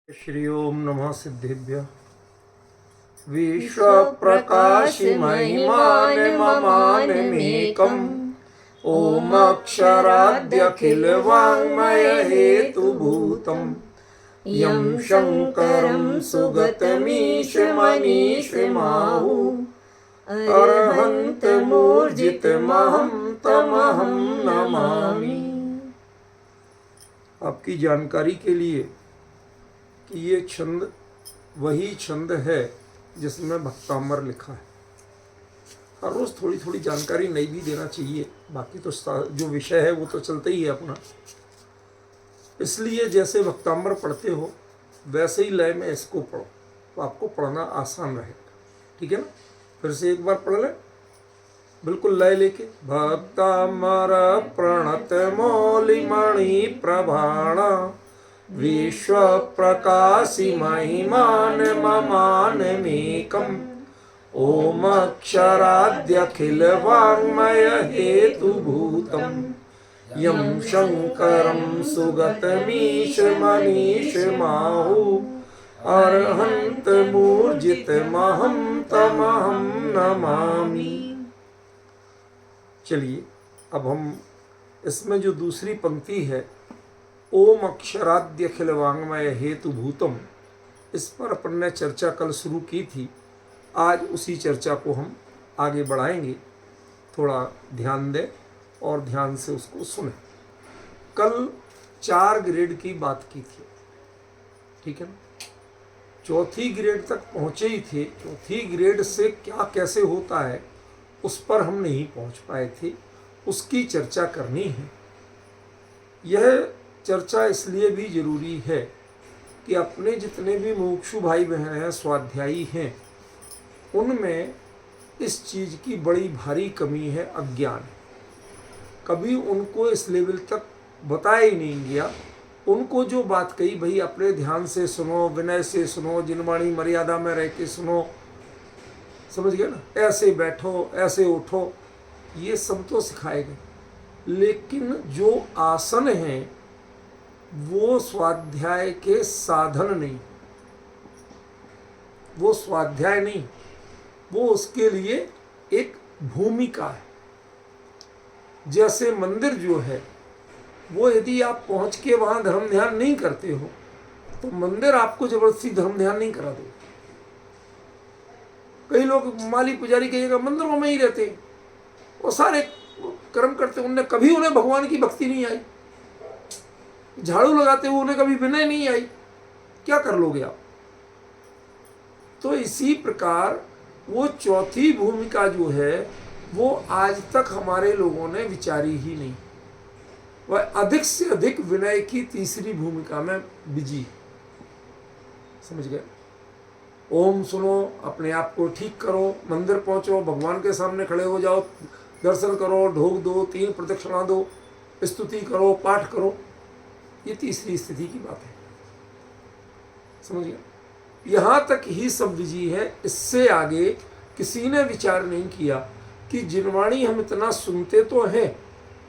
श्री ओम नमः सिद्धेभ्य। विश्व प्रकाश महिमान ममानमेकम् ओम अक्षराद्यखिल वाङ्मय हेतुभूतम् यं शङ्करं सुगतमीश मनीषमाहु अरहन्तमूर्जितमहं तमहं नमामि। आपकी जानकारी के लिए कि ये छंद वही छंद है जिसमें भक्तामर लिखा है। हर रोज़ थोड़ी थोड़ी जानकारी नई भी देना चाहिए, बाकी तो जो विषय है वो तो चलता ही है अपना। इसलिए जैसे भक्तामर पढ़ते हो वैसे ही लय में इसको पढ़ो तो आपको पढ़ना आसान रहेगा। ठीक है ना? फिर से एक बार पढ़ लें बिल्कुल लय लेके। भक्तामर प्रणत मौलिमणि प्रभाण विश्व प्रकाशि महिमान ममानमेकम् ओम अक्षराद्यखिल वाङ्मय हेतुभूतम् यं शङ्करं सुगतमीश मनीषमाहु अरहन्तमूर्जितमहं तमहं नमामि। चलिए अब हम इसमें जो दूसरी पंक्ति है ओम अक्षराद्यखिल वाङ्मय हेतुभूतम, इस पर अपन ने चर्चा कल शुरू की थी। आज उसी चर्चा को हम आगे बढ़ाएंगे। थोड़ा ध्यान दें और ध्यान से उसको सुने। कल 4 ग्रेड की बात की थी, ठीक है ना? चौथी ग्रेड तक पहुँचे ही थे। चौथी ग्रेड से क्या कैसे होता है उस पर हम नहीं पहुँच पाए थे, उसकी चर्चा करनी है। यह चर्चा इसलिए भी जरूरी है कि अपने जितने भी मुमुक्षु भाई बहन हैं, स्वाध्यायी हैं, उनमें इस चीज़ की बड़ी भारी कमी है, अज्ञान। कभी उनको इस लेवल तक बताया ही नहीं गया। उनको जो बात कही भाई अपने ध्यान से सुनो, विनय से सुनो, जिनवाणी मर्यादा में रह के सुनो, समझ गए ना? ऐसे बैठो, ऐसे उठो, ये सब तो सिखाए गए। लेकिन जो आसन हैं वो स्वाध्याय के साधन नहीं, वो स्वाध्याय नहीं, वो उसके लिए एक भूमिका है। जैसे मंदिर जो है वो यदि आप पहुंच के वहां धर्म ध्यान नहीं करते हो तो मंदिर आपको जबरदस्ती धर्म ध्यान नहीं करा देगा। कई लोग माली पुजारी कहिएगा मंदिरों में ही रहते हैं, वो सारे कर्म करते, उनने कभी उन्हें भगवान की भक्ति नहीं आई। झाड़ू लगाते हुए उन्हें कभी विनय नहीं आई, क्या कर लोगे आप? तो इसी प्रकार वो चौथी भूमिका जो है वो आज तक हमारे लोगों ने विचारी ही नहीं। वह अधिक से अधिक विनय की तीसरी भूमिका में बिजी, समझ गए? ओम सुनो, अपने आप को ठीक करो, मंदिर पहुंचो, भगवान के सामने खड़े हो जाओ, दर्शन करो, ढोक दो, 3 प्रदक्षिणा दो, स्तुति करो, पाठ करो, ये तीसरी स्थिति की बात है। समझ गया? यहाँ तक ही सब विजय है। इससे आगे किसी ने विचार नहीं किया कि जिनवाणी हम इतना सुनते तो हैं,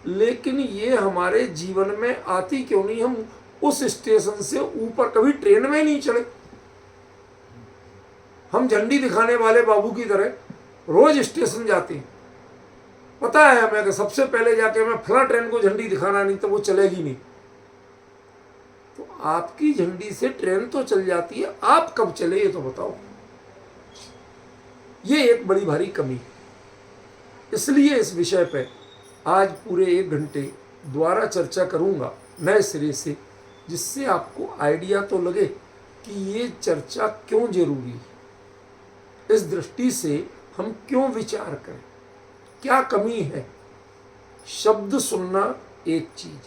लेकिन ये हमारे जीवन में आती क्यों नहीं? हम उस स्टेशन से ऊपर कभी ट्रेन में नहीं चढ़े। हम झंडी दिखाने वाले बाबू की तरह रोज स्टेशन जाते हैं। पता है हमें कि सबसे पहले जाके मैं फला ट्रेन को झंडी दिखाना, नहीं तो वो चलेगी नहीं। तो आपकी झंडी से ट्रेन तो चल जाती है, आप कब चले ये तो बताओ। ये एक बड़ी भारी कमी है। इसलिए इस विषय पे आज पूरे 1 घंटे द्वारा चर्चा करूंगा नए सिरे से, जिससे आपको आइडिया तो लगे कि ये चर्चा क्यों जरूरी है, इस दृष्टि से हम क्यों विचार करें, क्या कमी है। शब्द सुनना एक चीज,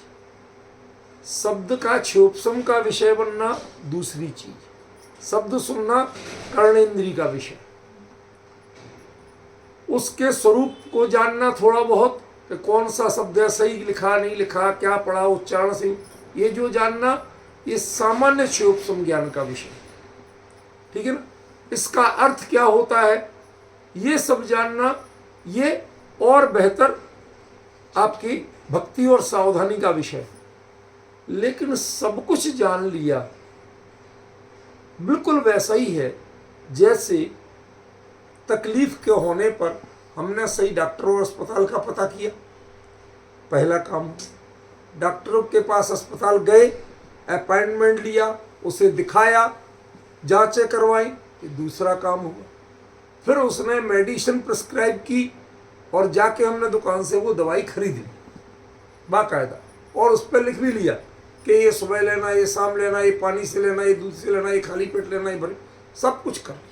शब्द का क्षोभसम का विषय बनना दूसरी चीज। शब्द सुनना कर्णेंद्री का विषय, उसके स्वरूप को जानना थोड़ा बहुत, कि कौन सा शब्द है, सही लिखा नहीं लिखा, क्या पढ़ा, उच्चारण से, ये जो जानना, ये सामान्य क्षोभसम ज्ञान का विषय, ठीक है ना? इसका अर्थ क्या होता है ये सब जानना, ये और बेहतर आपकी भक्ति और सावधानी का विषय। लेकिन सब कुछ जान लिया बिल्कुल वैसा ही है जैसे तकलीफ के होने पर हमने सही डॉक्टर और अस्पताल का पता किया, पहला काम। डॉक्टरों के पास अस्पताल गए, अपॉइंटमेंट लिया, उसे दिखाया, जांचें करवाई, ये दूसरा काम हुआ। फिर उसने मेडिसिन प्रिस्क्राइब की और जाके हमने दुकान से वो दवाई खरीदी बाकायदा, और उस पर लिख भी लिया कि ये सुबह लेना, ये शाम लेना, ये पानी से लेना, ये दूध से लेना, ये खाली पेट लेना, ये भरे, सब कुछ कर लिया।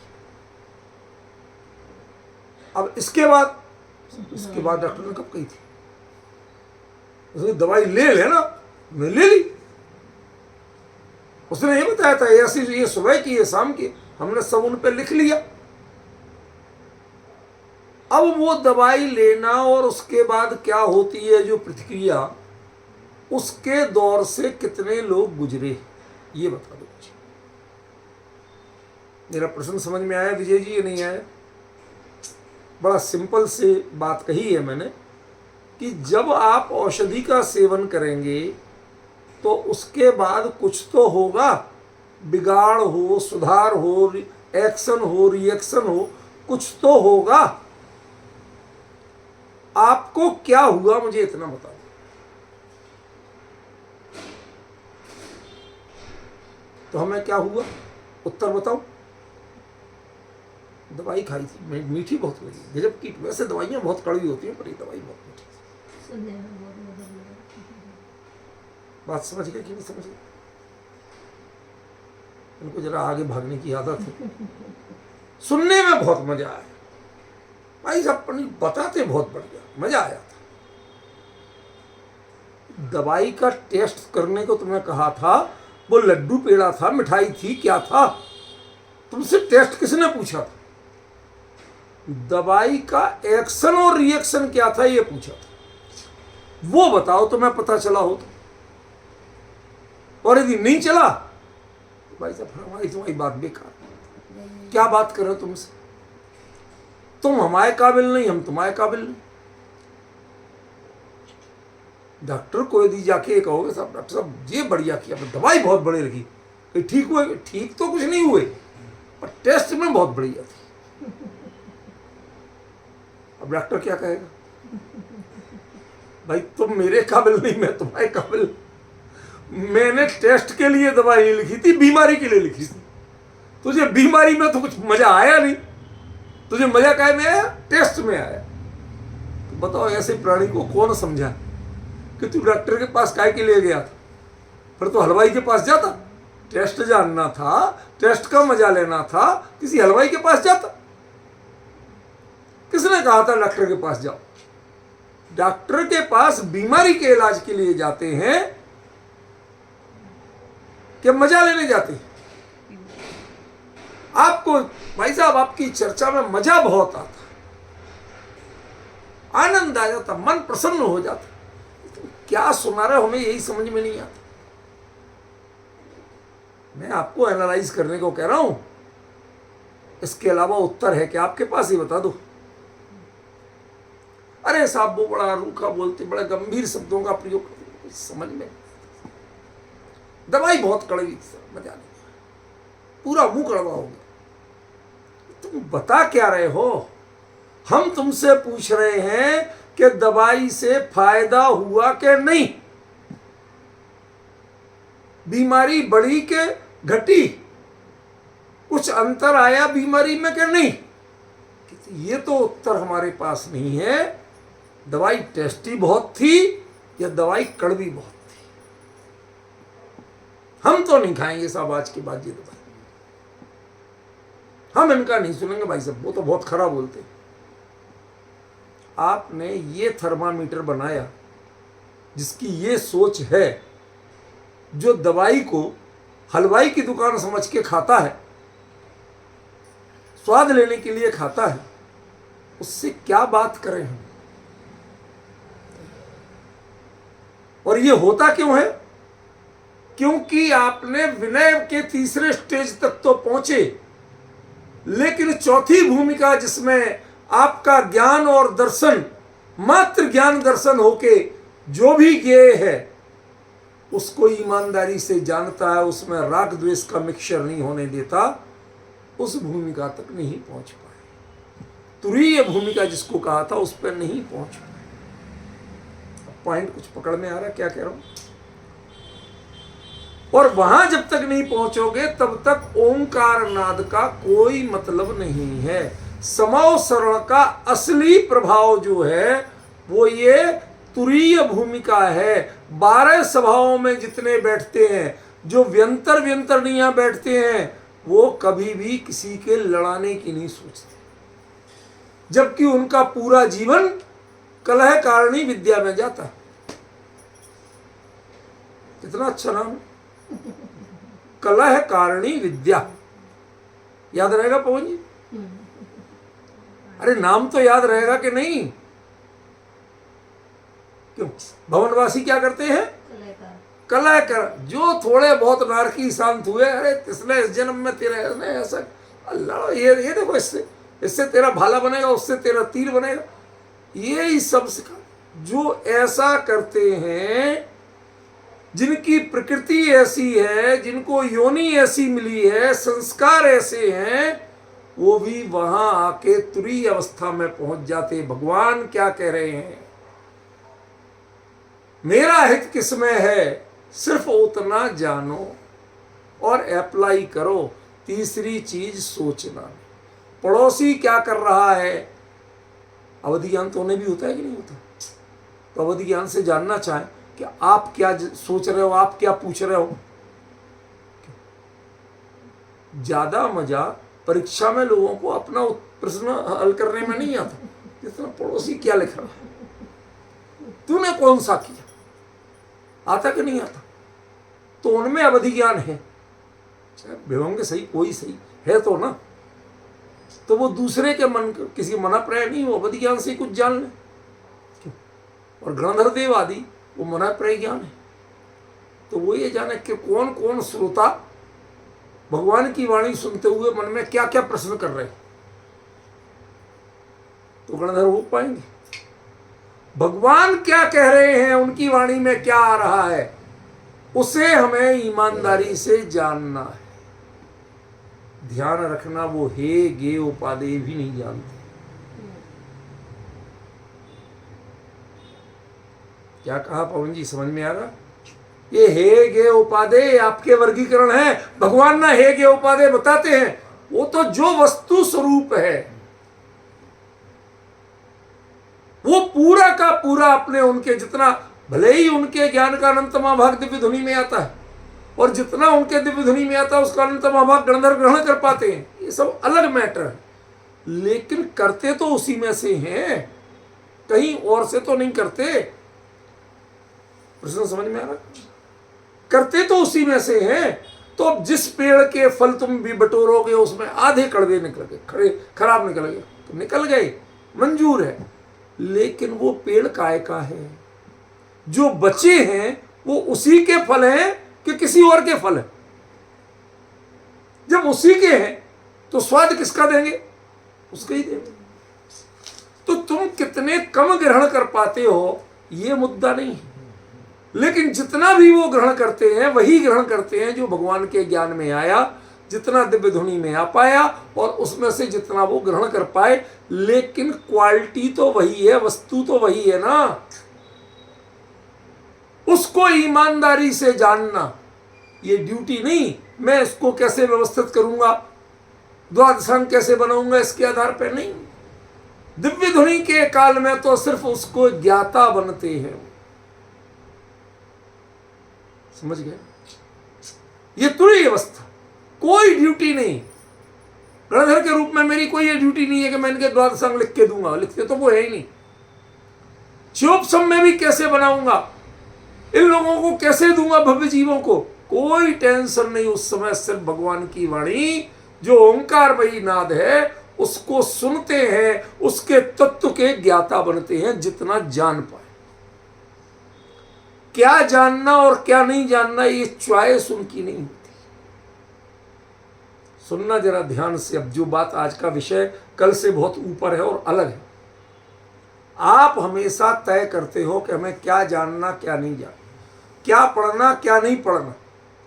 अब इसके बाद डॉक्टर ने कब कही थी उसने दवाई ले लेना, मैं ले ली। उसने ये बताया था ऐसी ये सुबह की, ये शाम की, हमने सब उन पे लिख लिया। अब वो दवाई लेना और उसके बाद क्या होती है जो प्रतिक्रिया, उसके दौर से कितने लोग गुजरे, ये बता दो मुझे। मेरा प्रश्न समझ में आया विजय जी, ये नहीं आया? बड़ा सिंपल से बात कही है मैंने कि जब आप औषधि का सेवन करेंगे तो उसके बाद कुछ तो होगा, बिगाड़ हो, सुधार हो, एक्शन हो, रिएक्शन हो, कुछ तो होगा। आपको क्या हुआ मुझे इतना बता दो। तो हमें क्या हुआ, उत्तर बताओ। दवाई खाई थी, मीठी बहुत लगी, गजब की। वैसे दवाइयां बहुत कड़वी होती हैं, पर ये दवाई बहुत मीठी। बात समझ गए कि नहीं समझ गए? इनको जरा आगे भागने की आदत है। सुनने में बहुत मजा आया भाई साहब, अपनी बताते बहुत बढ़िया, मजा आया था। दवाई का टेस्ट करने को तुमने कहा था, वो लड्डू पेड़ा था, मिठाई थी, क्या था? तुमसे टेस्ट किसने पूछा था? दवाई का एक्शन और रिएक्शन क्या था ये पूछा था, वो बताओ तो मैं पता चला हो तो। और यदि नहीं चला भाई साहब हमारी तुम्हारी बात बेकार। क्या बात कर रहे हो तुमसे? तुम हमारे काबिल नहीं, हम तुम्हारे काबिल नहीं। डॉक्टर को यदि जाके कहोगे साहब डॉक्टर साहब ये बढ़िया किया, दवाई बहुत बड़ी लगी, ठीक हुए? ठीक तो कुछ नहीं हुए, पर टेस्ट में बहुत बढ़िया थी। अब डॉक्टर क्या कहेगा? भाई तुम मेरे काबिल नहीं, मैं तुम्हारे काबिल। मैंने टेस्ट के लिए दवाई नहीं लिखी थी, बीमारी के लिए लिखी थी। तुझे बीमारी में तो कुछ मजा आया नहीं, तुझे मजा काहे में आया? टेस्ट में आया। तो बताओ ऐसे प्राणी को कौन समझा कि तू डॉक्टर के पास काहे के लिए गया था? फिर तो हलवाई के पास जाता, टेस्ट जानना था, टेस्ट का मजा लेना था, किसी हलवाई के पास जाता। किसने कहा था डॉक्टर के पास जाओ? डॉक्टर के पास बीमारी के इलाज के लिए जाते हैं कि मजा लेने जाते हैं? आपको भाई साहब आपकी चर्चा में मजा बहुत आता, आनंद आ जाता, मन प्रसन्न हो जाता। तो क्या सुना रहे हो हमें यही समझ में नहीं आता। मैं आपको एनालाइज करने को कह रहा हूं, इसके अलावा उत्तर है कि आपके पास ही बता दो। अरे साहब वो बड़ा रूखा बोलते, बड़े गंभीर शब्दों का प्रयोग करते, समझ में। दवाई बहुत कड़वी थी, मजा नहीं, पूरा मुंह कड़वा हो गया। तुम बता क्या रहे हो? हम तुमसे पूछ रहे हैं कि दवाई से फायदा हुआ कि नहीं, बीमारी बढ़ी के घटी, कुछ अंतर आया बीमारी में कि नहीं? ये तो उत्तर हमारे पास नहीं है। दवाई टेस्टी बहुत थी या दवाई कड़वी बहुत थी? हम तो नहीं खाएंगे साहब आज के बाद ये दवाई, हम इनका नहीं सुनेंगे भाई साहब, वो तो बहुत खराब बोलते। आपने ये थर्मामीटर बनाया जिसकी ये सोच है, जो दवाई को हलवाई की दुकान समझ के खाता है, स्वाद लेने के लिए खाता है, उससे क्या बात करें हम? और ये होता क्यों है? क्योंकि आपने विनय के तीसरे स्टेज तक तो पहुंचे, लेकिन चौथी भूमिका जिसमें आपका ज्ञान और दर्शन, मात्र ज्ञान दर्शन होके जो भी ज्ञेय है, उसको ईमानदारी से जानता है, उसमें राग द्वेष का मिक्सचर नहीं होने देता, उस भूमिका तक नहीं पहुंच पाए। तुरीय भूमिका जिसको कहा था उस पर नहीं पहुंच पाए। पॉइंट कुछ पकड़ में आ रहा है क्या कह रहा हूं? और वहां जब तक नहीं पहुंचोगे तब तक ओंकार नाद का कोई मतलब नहीं है। समव शरण का असली प्रभाव जो है वो ये तुरीय भूमिका है। 12 सभाओं में जितने बैठते हैं, जो व्यंतर व्यंतरणियां बैठते हैं, वो कभी भी किसी के लड़ाने की नहीं सोचते, जबकि उनका पूरा जीवन कलह कारिणी विद्या में जाता है। कितना अच्छा नाम, कलह कारिणी विद्या। याद रहेगा पवन जी? अरे नाम तो याद रहेगा कि नहीं? क्यों? भवनवासी क्या करते हैं? कलह कर। जो थोड़े बहुत नारकी शांत हुए, अरे इसने इस जन्म में तेरा ऐसा, अल्लाह ये देखो, इससे तेरा भाला बनेगा, उससे तेरा तीर बनेगा, ये ही सब सिखा। जो ऐसा करते हैं, जिनकी प्रकृति ऐसी है, जिनको योनि ऐसी मिली है, संस्कार ऐसे हैं, वो भी वहां आके तुरीय अवस्था में पहुंच जाते। भगवान क्या कह रहे हैं? मेरा हित किसमें है, सिर्फ उतना जानो और अप्लाई करो। तीसरी चीज सोचना। पड़ोसी क्या कर रहा है, अवधि ज्ञान तो उन्हें भी होता है कि नहीं होता? तो अवधि ज्ञान से जानना चाहें कि आप क्या सोच रहे हो, आप क्या पूछ रहे हो। ज्यादा मजा परीक्षा में लोगों को अपना प्रश्न हल करने में नहीं आता, जितना पड़ोसी क्या लिख रहा है, तूने कौन सा किया, आता कि नहीं आता। तो उनमें अवधि ज्ञान है, चाहे होंगे सही, कोई सही है तो ना, तो वो दूसरे के मन, किसी मना प्राय नहीं, वो अवधि ज्ञान से कुछ जान ले। और गणधर देव आदि वो मना प्राय ज्ञान है। तो वो ये जाने कि कौन कौन श्रोता भगवान की वाणी सुनते हुए मन में क्या क्या प्रश्न कर रहे हैं, तो गणधर हो पाएंगे। भगवान क्या कह रहे हैं, उनकी वाणी में क्या आ रहा है, उसे हमें ईमानदारी से जानना है। ध्यान रखना, वो हे गे उपादेय भी नहीं जानते। क्या कहा पवन जी, समझ में आ रहा? ये हे गे उपादेय आपके वर्गीकरण है। भगवान ना हे गे उपादेय बताते हैं, वो तो जो वस्तु स्वरूप है वो पूरा का पूरा अपने, उनके जितना, भले ही उनके ज्ञान का अनंतमा भाग दिव्य ध्वनि में आता है, और जितना उनके दिव्य ध्वनि में आता है उसका अनंतमा भाग गणधर ग्रहण कर पाते हैं, ये सब अलग मैटर है। लेकिन करते तो उसी में से हैं, कहीं और से तो नहीं करते। प्रश्न समझ में आ रहा? करते तो उसी में से हैं। तो अब जिस पेड़ के फल तुम भी बटोरोगे उसमें आधे कड़वे निकल गए, खराब निकल गए, तो निकल गए, मंजूर है। लेकिन वो पेड़ काय का है, जो बचे हैं वो उसी के फल हैं कि किसी और के फल हैं? जब उसी के हैं तो स्वाद किसका देंगे? उसका ही देंगे। तो तुम कितने कम ग्रहण कर पाते हो ये मुद्दा नहीं है, लेकिन जितना भी वो ग्रहण करते हैं वही ग्रहण करते हैं जो भगवान के ज्ञान में आया, जितना दिव्य ध्वनि में आ पाया, और उसमें से जितना वो ग्रहण कर पाए। लेकिन क्वालिटी तो वही है, वस्तु तो वही है ना। उसको ईमानदारी से जानना, ये ड्यूटी नहीं मैं इसको कैसे व्यवस्थित करूंगा, द्वादशांग कैसे बनाऊंगा, इसके आधार पर नहीं। दिव्य ध्वनि के काल में तो सिर्फ उसको ज्ञाता बनते हैं। समझ गए? ये तुरीय अवस्था, कोई ड्यूटी नहीं। गणधर के रूप में मेरी कोई ये ड्यूटी नहीं है कि मैं इनके द्वादशांग लिख के दूंगा, लिखते तो वो है ही नहीं। शिवोपम में भी कैसे बनाऊंगा, इन लोगों को कैसे दूंगा, भव्य जीवों को, कोई टेंशन नहीं। उस समय सिर्फ भगवान की वाणी जो ओंकारमयी नाद है उसको सुनते हैं, उसके तत्व के ज्ञाता बनते हैं, जितना जान पाए। क्या जानना और क्या नहीं जानना ये चॉइस उनकी नहीं होती। सुनना जरा ध्यान से। अब जो बात, आज का विषय कल से बहुत ऊपर है और अलग है। आप हमेशा तय करते हो कि हमें क्या जानना क्या नहीं जानना। क्या पढ़ना क्या नहीं पढ़ना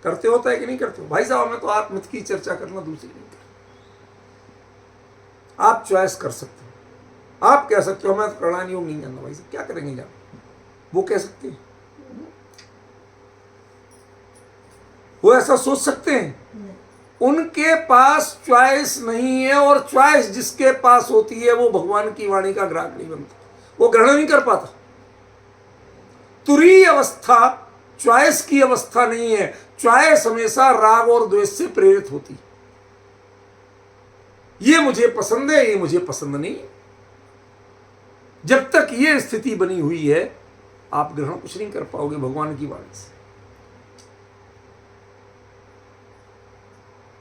करते होता है कि नहीं करते हो? भाई साहब मैं तो आत्महित की चर्चा करना दूसरी नहीं कर। आप चॉइस कर सकते हो, आप कह सकते हो मैं तो प्राणायाम योग नहीं जानता। भाई साहब क्या करेंगे जान, वो कह सकते हैं, वो ऐसा सोच सकते हैं? उनके पास चॉइस नहीं है, और चॉइस जिसके पास होती है वो भगवान की वाणी का ग्राहक नहीं बनता, वो ग्रहण नहीं कर पाता। तुरीय अवस्था चॉइस की अवस्था नहीं है। चॉइस हमेशा राग और द्वेष से प्रेरित होती, ये मुझे पसंद है, ये मुझे पसंद नहीं है। जब तक ये स्थिति बनी हुई है आप ग्रहण कुछ नहीं कर पाओगे भगवान की वाणी से।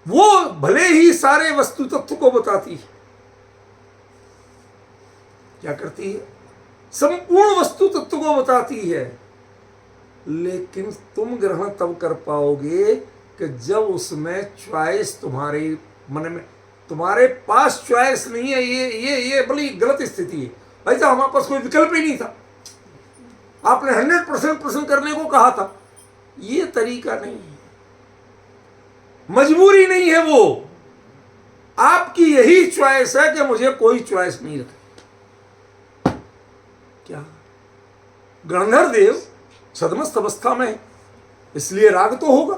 वो भले ही सारे वस्तु तत्व को बताती है, क्या करती है? संपूर्ण वस्तु तत्व को बताती है, लेकिन तुम ग्रहण तब कर पाओगे कि जब उसमें चॉइस तुम्हारे मन में, तुम्हारे पास चॉइस नहीं है। ये बड़ी गलत स्थिति है। भाई साहब हमारे पास कोई विकल्प ही नहीं था, आपने 100% प्रश्न करने को कहा था, ये तरीका नहीं है, मजबूरी नहीं है, वो आपकी यही चॉइस है कि मुझे कोई चॉइस नहीं रखी। क्या गणधर देव सदमस्त अवस्था में है, इसलिए राग तो होगा,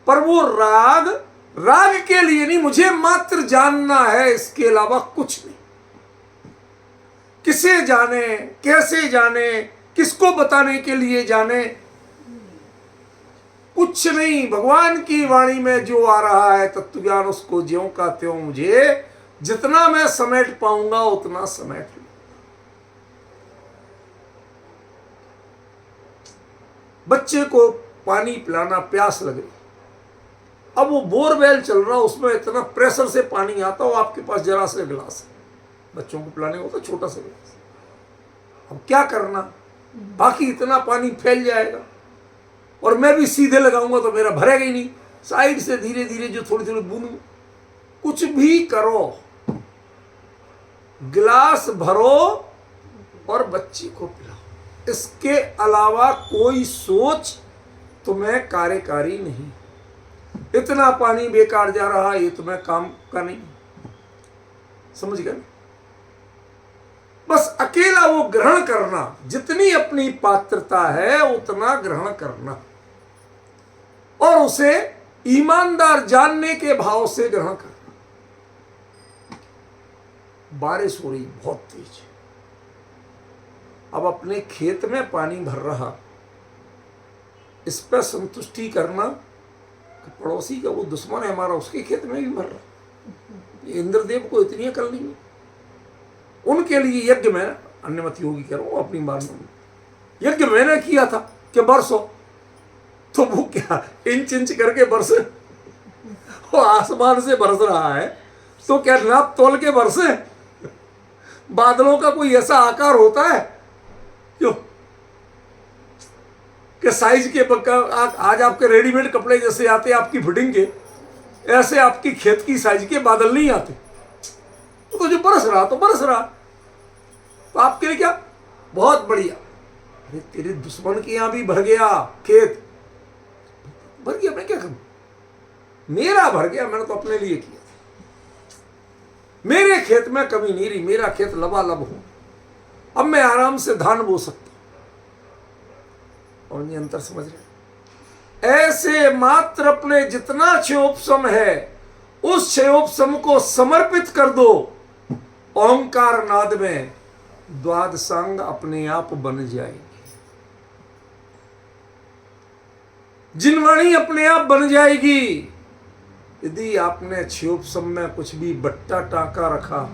पर वो राग राग के लिए नहीं, मुझे मात्र जानना है, इसके अलावा कुछ नहीं। किसे जाने, कैसे जाने, किसको बताने के लिए जाने, कुछ नहीं। भगवान की वाणी में जो आ रहा है तत्व ज्ञान, उसको ज्यों का त्यों मुझे जितना मैं समेट पाऊंगा उतना समेट लूं। बच्चे को पानी पिलाना, प्यास लग रही, अब वो बोरवेल चल रहा, उसमें इतना प्रेशर से पानी आता हो, आपके पास जरा से गिलास है, बच्चों को पिलाने को तो छोटा सा गिलास, अब क्या करना, बाकी इतना पानी फैल जाएगा और मैं भी सीधे लगाऊंगा तो मेरा भरेगा ही नहीं, साइड से धीरे धीरे जो थोड़ी थोड़ी बूंद, कुछ भी करो, गिलास भरो और बच्ची को पिलाओ, इसके अलावा कोई सोच तुम्हें कार्यकारी नहीं। इतना पानी बेकार जा रहा, ये तुम्हें काम का नहीं, समझ गए? बस अकेला वो ग्रहण करना, जितनी अपनी पात्रता है उतना ग्रहण करना, और उसे ईमानदार जानने के भाव से ग्रहण करना। बारिश हो रही बहुत तेज, अब अपने खेत में पानी भर रहा, इस पर संतुष्टि करना कि पड़ोसी का वो दुश्मन है हमारा, उसके खेत में भी भर रहा, इंद्रदेव को इतनी अकल नहीं है। उनके लिए यज्ञ में, अन्यमति होगी कह रहा हूं अपनी बात में, यज्ञ मैंने किया था कि बरसो, तो वो क्या इंच इंच करके बरसे, वो आसमान से बरस रहा है तो क्या नाप तोल के बरसे? बादलों का कोई ऐसा आकार होता है क्यों कि साइज के आज आपके रेडीमेड कपड़े जैसे आते आपकी फिटिंग के, ऐसे आपकी खेत की साइज के बादल नहीं आते। तो जो बरस रहा तो बरस रहा, तो आपके लिए क्या बहुत बढ़िया। अरे तेरे दुश्मन के यहां भी भर गया खेत, भर गया, मैं क्या करूं, मेरा भर गया, मैंने तो अपने लिए किया, मेरे खेत में कमी नहीं रही, मेरा खेत लबालब हो, अब मैं आराम से धान बो सकता हूं। और ये अंतर समझ रहे? ऐसे मात्र अपने जितना क्षयोपशम है उस क्षयोपशम को समर्पित कर दो, ओंकार नाद में द्वादशांग अपने आप बन जाएगी, जिनवाणी अपने आप बन जाएगी। यदि आपने क्षयोपशम में कुछ भी बट्टा टाका रखा,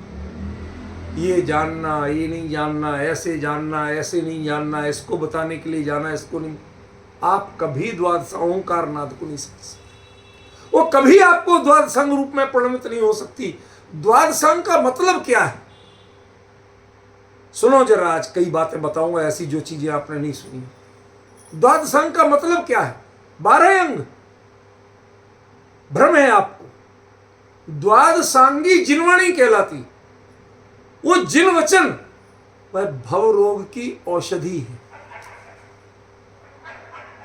ये जानना, ये नहीं जानना, ऐसे जानना, ऐसे नहीं जानना, इसको बताने के लिए जाना, इसको नहीं, आप कभी द्वादश ओंकार नाद को नहीं समझ सकते, वो कभी आपको द्वादशांग रूप में परिणमित नहीं हो सकती। द्वादशांग का मतलब क्या है? सुनो जरा, आज कई बातें बताऊंगा ऐसी जो चीजें आपने नहीं सुनी। द्वादशांग का मतलब क्या है? 12 अंग, भ्रम है आपको। द्वादशांगी जिनवाणी कहलाती, वो जिन वचन वह भव रोग की औषधि है।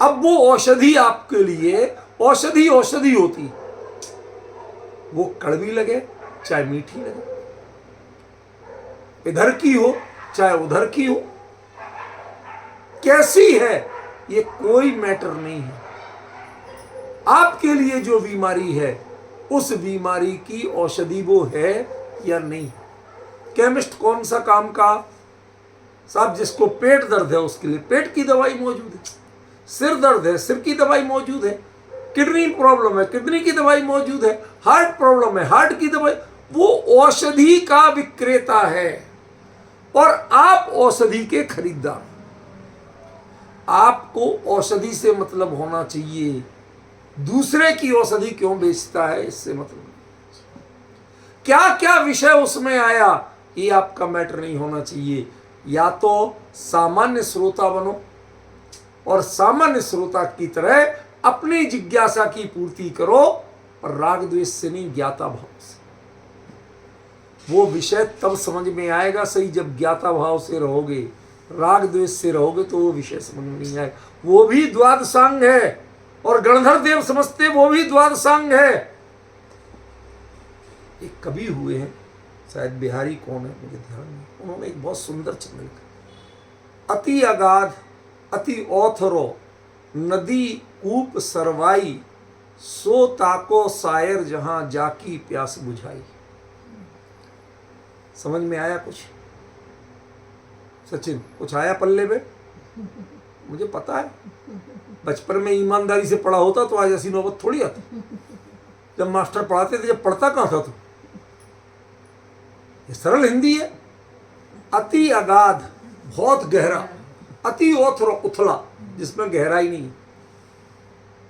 अब वो औषधि आपके लिए औषधि औषधि होती, वो कड़वी लगे चाहे मीठी लगे, इधर की हो चाहे उधर की हो, कैसी है ये कोई मैटर नहीं है। आपके लिए जो बीमारी है उस बीमारी की औषधि वो है या नहीं। केमिस्ट कौन सा काम का साहब, जिसको पेट दर्द है उसके लिए पेट की दवाई मौजूद है, सिर दर्द है सिर की दवाई मौजूद है, किडनी प्रॉब्लम है किडनी की दवाई मौजूद है, हार्ट प्रॉब्लम है हार्ट की दवाई। वो औषधि का विक्रेता है और आप औषधि के खरीदार। आपको औषधि से मतलब होना चाहिए, दूसरे की औषधि क्यों बेचता है इससे मतलब नहीं। क्या क्या विषय उसमें आया ये आपका मैटर नहीं होना चाहिए। या तो सामान्य श्रोता बनो और सामान्य श्रोता की तरह अपनी जिज्ञासा की पूर्ति करो, और राग द्वेष से नहीं, ज्ञाता भाव से। वो विषय तब समझ में आएगा सही जब ज्ञाता भाव से रहोगे। राग द्वेष से रहोगे तो वो विषय समझ में नहीं आएगा। वो भी द्वादशांग है और गणधर देव समझते वो भी द्वादशांग है। एक कवि हुए हैं, शायद बिहारी, कौन है मुझे ध्यान नहीं, उन्होंने एक बहुत सुंदर छंद लिखा। अति अगाध अति औथरो नदी कूप सरवाई, सो ताको शायर जहां जाकी प्यास बुझाई। समझ में आया कुछ सचिन? कुछ आया पल्ले में? मुझे पता है बचपन में ईमानदारी से पढ़ा होता तो आज ऐसी नौबत थोड़ी आती। जब मास्टर पढ़ाते थे, जब पढ़ता कहाँ था तू? ये सरल हिंदी है। अति अगाध बहुत गहरा, अति ओथरो उथला जिसमें गहराई नहीं।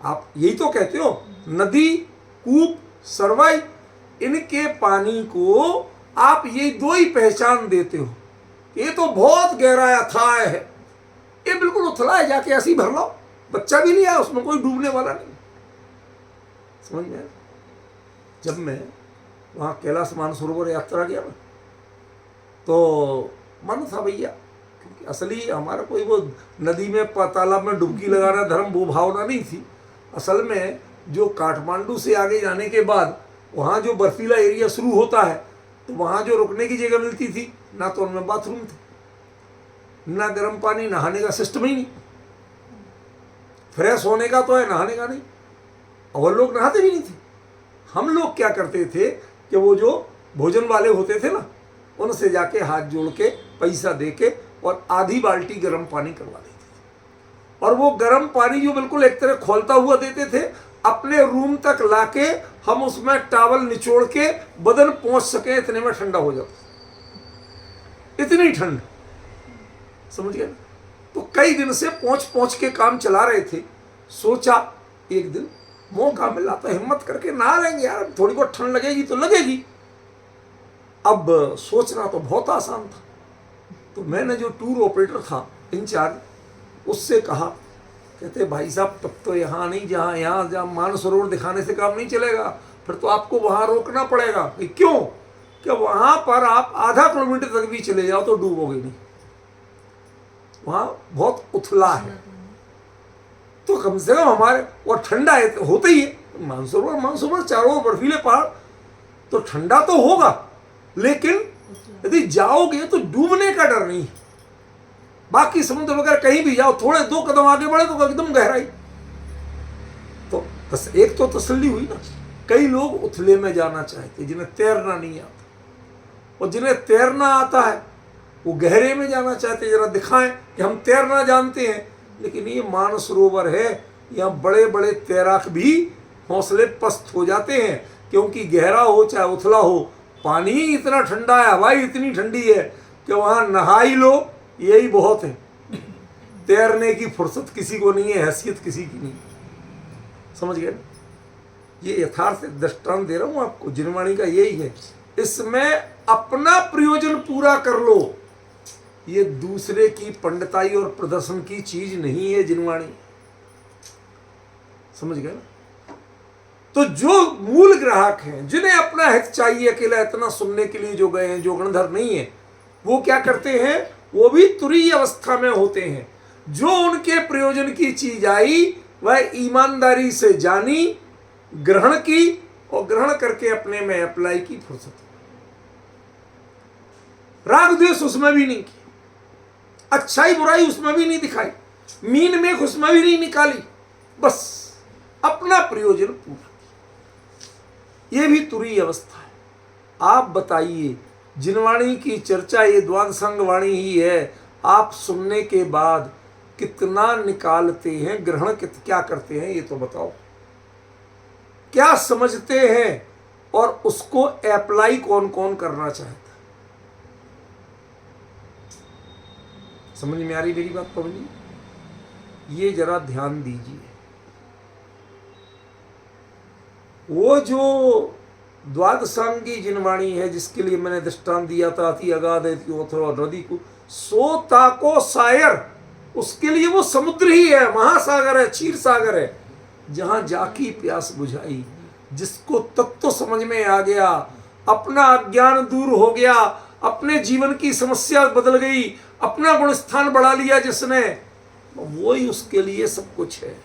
आप यही तो कहते हो, नदी कूप सरवाई, इनके पानी को आप ये दो ही पहचान देते हो। ये तो बहुत गहरा अथाह है, ये बिल्कुल उथला है, जाके ऐसे ही भर लो, बच्चा भी नहीं आया उसमें, कोई डूबने वाला नहीं। समझ में? जब मैं वहाँ कैलाश मानसरोवर यात्रा गया मैं, तो मन था भैया, क्योंकि असली हमारा कोई वो नदी में तालाब में डुबकी लगाना धर्म वो भावना नहीं थी। असल में जो काठमांडू से आगे जाने के बाद वहाँ जो बर्फीला एरिया शुरू होता है, तो वहाँ जो रुकने की जगह मिलती थी, ना तो उनमें बाथरूम थे, ना गर्म पानी, नहाने का सिस्टम ही नहीं। फ्रेश होने का तो है, नहाने का नहीं। और लोग नहाते भी नहीं थे। हम लोग क्या करते थे कि वो जो भोजन वाले होते थे ना, उनसे जाके हाथ जोड़ के पैसा दे के और आधी बाल्टी गर्म पानी करवा देते थे। और वो गर्म पानी जो बिल्कुल एक तरह खोलता हुआ देते थे, अपने रूम तक लाके हम उसमें टॉवल निचोड़ के बदन पहुंच सके इतने में ठंडा हो जाता। इतनी ठंड, समझ गए? तो कई दिन से पहुंच के काम चला रहे थे। सोचा एक दिन मौका मिला तो हिम्मत करके नहा लेंगे यार, थोड़ी बहुत ठंड लगेगी तो लगेगी। अब सोचना तो बहुत आसान था। तो मैंने जो टूर ऑपरेटर था इंचार्ज, उससे कहा, कहते भाई साहब तब तो यहाँ नहीं, जहाँ मानसरोवर दिखाने से काम नहीं चलेगा, फिर तो आपको वहाँ रोकना पड़ेगा। क्यों? कि वहाँ पर आप आधा किलोमीटर तक भी चले जाओ तो डूबोगे नहीं, वहाँ बहुत उथला है। तो कम से कम हमारे, और ठंडा है होता ही है, मानसरोवर चारों ओर बर्फीले पहाड़, तो ठंडा तो होगा, लेकिन यदि जाओगे तो डूबने का डर नहीं है। बाकी समुद्र वगैरह कहीं भी जाओ, थोड़े 2 कदम आगे बढ़े तो एकदम गहराई। तो एक तो तसल्ली हुई ना। कई लोग उथले में जाना चाहते जिन्हें तैरना नहीं आता, और जिन्हें तैरना आता है वो गहरे में जाना चाहते, जरा दिखाएं कि हम तैरना जानते हैं। लेकिन ये मानसरोवर है, यहाँ बड़े बड़े तैराक भी हौसले पस्त हो जाते हैं, क्योंकि गहरा हो चाहे उथला हो, पानी ही इतना ठंडा है, हवा ही इतनी ठंडी है कि वहाँ नहा ही लो यही बहुत है। तैरने की फुर्सत किसी को नहीं है, हैसियत किसी की नहीं। समझ गए? ये यथार्थ दृष्टांत दे रहा हूँ आपको, जिनवाणी का यही है। इसमें अपना प्रयोजन पूरा कर लो, ये दूसरे की पंडिताई और प्रदर्शन की चीज नहीं है जिनवाणी। समझ गए ना? तो जो मूल ग्राहक हैं, जिन्हें अपना हित चाहिए, अकेला इतना सुनने के लिए जो गए हैं, जो गणधर नहीं है, वो क्या करते हैं? वो भी तुरीय अवस्था में होते हैं। जो उनके प्रयोजन की चीज आई वह ईमानदारी से जानी, ग्रहण की और ग्रहण करके अपने में अप्लाई की। फुर्सत राग द्वेष उसमें भी नहीं की, अच्छाई बुराई उसमें भी नहीं दिखाई, मीन में उसमें भी नहीं निकाली, बस अपना प्रयोजन पूरा। ये भी तुरीय अवस्था है। आप बताइए, जिनवाणी की चर्चा ये द्वादशांग वाणी ही है, आप सुनने के बाद कितना निकालते हैं, ग्रहण क्या करते हैं, ये तो बताओ। क्या समझते हैं और उसको अप्लाई कौन कौन करना चाहता है? समझ में आ रही मेरी बात पवन जी? ये जरा ध्यान दीजिए। वो जो द्वादशांगी जिनवाणी है, जिसके लिए मैंने दृष्टांत दिया था, अति अगाध नदी को सोता को सायर, उसके लिए वो समुद्र ही है, महासागर है, क्षीर सागर है, जहां जाकी प्यास बुझाई। जिसको तत्व समझ में आ गया, अपना अज्ञान दूर हो गया, अपने जीवन की समस्या बदल गई, अपना गुण स्थान बढ़ा लिया जिसने, वो ही उसके लिए सब कुछ है।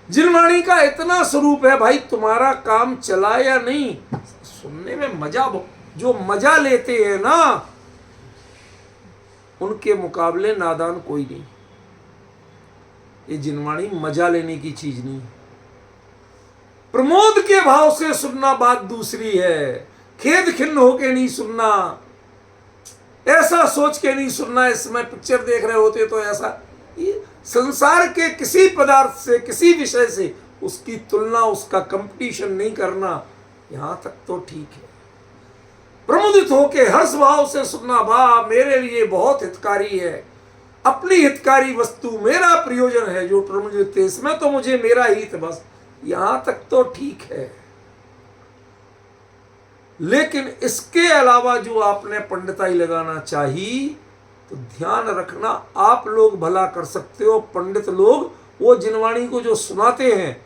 जिनवाणी का इतना स्वरूप है भाई, तुम्हारा काम चला या नहीं, सुनने में मजा, जो मजा लेते हैं ना, उनके मुकाबले नादान कोई नहीं। ये जिनवाणी मजा लेने की चीज नहीं। प्रमोद के भाव से सुनना बात दूसरी है, खेद खिन्न होके नहीं सुनना, ऐसा सोच के नहीं सुनना इसमें पिक्चर देख रहे होते तो ऐसा। ये संसार के किसी पदार्थ से, किसी विषय से उसकी तुलना, उसका कंपटीशन नहीं करना, यहां तक तो ठीक है। प्रमुदित होके हर्ष भाव से सुनना, वाह मेरे लिए बहुत हितकारी है, अपनी हितकारी वस्तु, मेरा प्रयोजन है जो प्रमुदित है, इसमें तो मुझे मेरा हित, बस यहां तक तो ठीक है। लेकिन इसके अलावा जो आपने पंडिताई लगाना चाहिए, तो ध्यान रखना, आप लोग भला कर सकते हो, पंडित लोग वो जिनवाणी को जो सुनाते हैं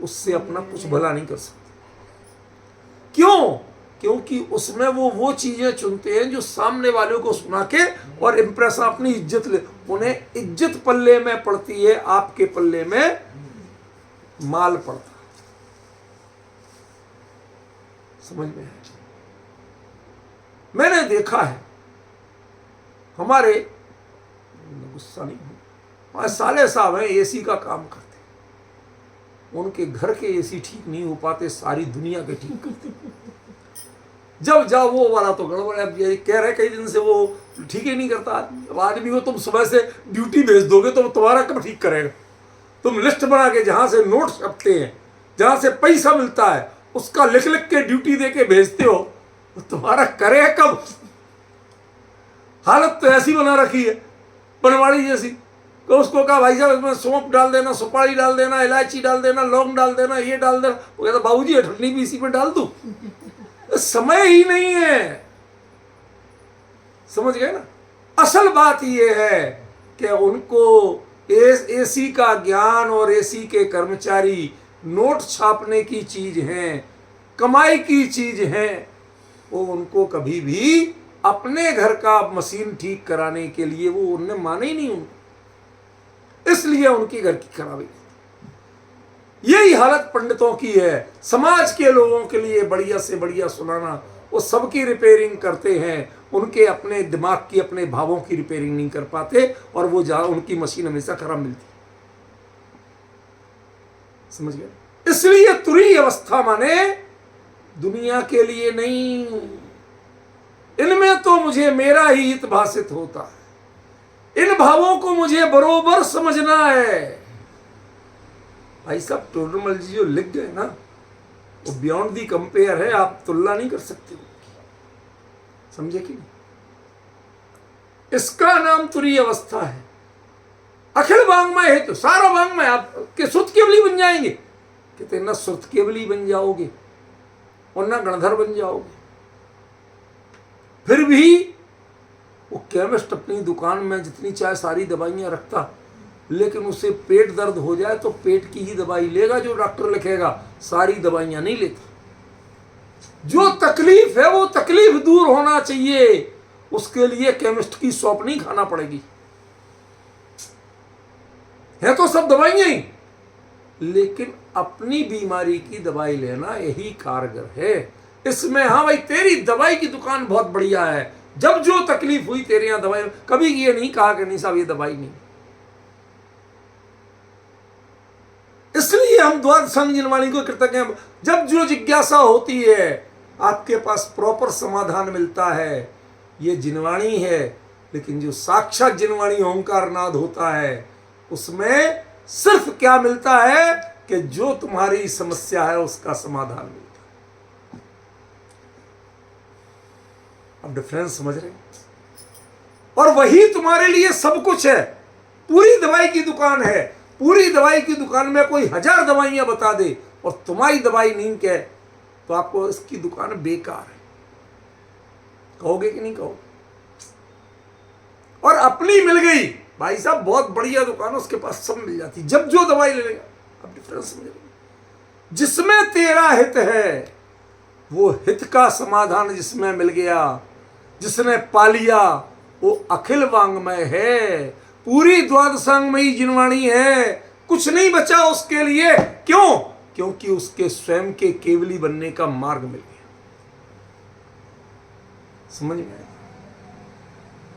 उससे अपना कुछ भला नहीं कर सकते। क्यों? क्योंकि उसमें वो चीजें चुनते हैं जो सामने वालों को सुना के और इंप्रेशन, अपनी इज्जत ले, उन्हें इज्जत पल्ले में पड़ती है, आपके पल्ले में माल पड़ता। समझ में है? मैंने देखा है, हमारे गुस्सा नहीं, हमारे साले साहब हैं, एसी का काम करते, उनके घर के एसी ठीक नहीं हो पाते, सारी दुनिया के ठीक करते। जब जाओ वो वाला तो गड़बड़ है, कह रहे कई दिन से वो ठीक ही नहीं करता। आदमी को तुम सुबह से ड्यूटी भेज दोगे तो तुम्हारा कब ठीक करेगा? तुम लिस्ट बना के जहां से नोट छपते हैं, जहां से पैसा मिलता है, उसका लिख लिख के ड्यूटी दे के भेजते हो, तो तुम्हारा करे कब? हालत तो ऐसी बना रखी है बनवाड़ी जैसी। तो उसको कहा भाई साहब इसमें सौंफ डाल देना, सुपारी डाल देना, इलायची डाल देना, लौंग डाल देना, ये डाल देना। वो कहता बाबूजी ठंडी भी इसी में डाल दूं, समय ही नहीं है। समझ गए ना? असल बात ये है कि उनको एसी का ज्ञान और एसी के कर्मचारी नोट छापने की चीज हैं, कमाई की चीज हैं। वो उनको कभी भी अपने घर का मशीन ठीक कराने के लिए वो उनने माने ही नहीं उनको, इसलिए उनकी घर की खराबी। यही हालत पंडितों की है। समाज के लोगों के लिए बढ़िया से बढ़िया सुनाना, वो सबकी रिपेयरिंग करते हैं, उनके अपने दिमाग की, अपने भावों की रिपेयरिंग नहीं कर पाते, और वो उनकी मशीन हमेशा खराब मिलती। समझ गए? इसलिए तुरीय अवस्था माने दुनिया के लिए नहीं, इनमें तो मुझे मेरा ही हित भाषित होता है, इन भावों को मुझे बरोबर समझना है। भाई साहब टोडरमल जी जो लिख गए ना, वो बियॉन्ड दी कंपेयर है, आप तुलना नहीं कर सकते। समझे कि नहीं? इसका नाम तुरीय अवस्था है। अखिल वांग्मय है तो सारा वांग्मय आपके सुत केवली बन जाएंगे, कहते ना सुत केवली बन जाओगे और ना गणधर बन जाओगे। फिर भी वो केमिस्ट अपनी दुकान में जितनी चाहे सारी दवाइयां रखता, लेकिन उसे पेट दर्द हो जाए तो पेट की ही दवाई लेगा जो डॉक्टर लिखेगा, सारी दवाइयां नहीं लेता। जो तकलीफ है वो तकलीफ दूर होना चाहिए, उसके लिए केमिस्ट की शॉप नहीं खाना पड़ेगी। है तो सब दवाइयां ही, लेकिन अपनी बीमारी की दवाई लेना यही कारगर है। इसमें हाँ भाई तेरी दवाई की दुकान बहुत बढ़िया है, जब जो तकलीफ हुई तेरे यहां दवाई, कभी ये नहीं कहा कि नहीं साहब ये दवाई नहीं। इसलिए हम द्वादश अंग जिनवाणी को कृतज्ञ हैं। जब जो जिज्ञासा होती है आपके पास प्रॉपर समाधान मिलता है। ये जिनवाणी है, लेकिन जो साक्षात जिनवाणी ओंकार नाद होता है उसमें सिर्फ क्या मिलता है कि जो तुम्हारी समस्या है उसका समाधान मिलता है। अब डिफरेंस समझ रहे हैं? और वही तुम्हारे लिए सब कुछ है। पूरी दवाई की दुकान है, पूरी दवाई की दुकान में कोई 1000 दवाइयां बता दे और तुम्हारी दवाई नहीं कहे तो आपको इसकी दुकान बेकार है, कहोगे कि नहीं कहोगे? और अपनी मिल गई भाई साहब, बहुत बढ़िया दुकान है, उसके पास सब मिल जाती, जब जो दवाई ले लेगा। अब डिफरेंस समझ रहे? जिसमें तेरा हित है वो हित का समाधान जिसमें मिल गया, जिसने पा लिया वो अखिल वांग्मय है, पूरी द्वादशांगमयी जिनवाणी है, कुछ नहीं बचा उसके लिए। क्यों? क्योंकि उसके स्वयं के केवली बनने का मार्ग मिल गया। समझ में आया?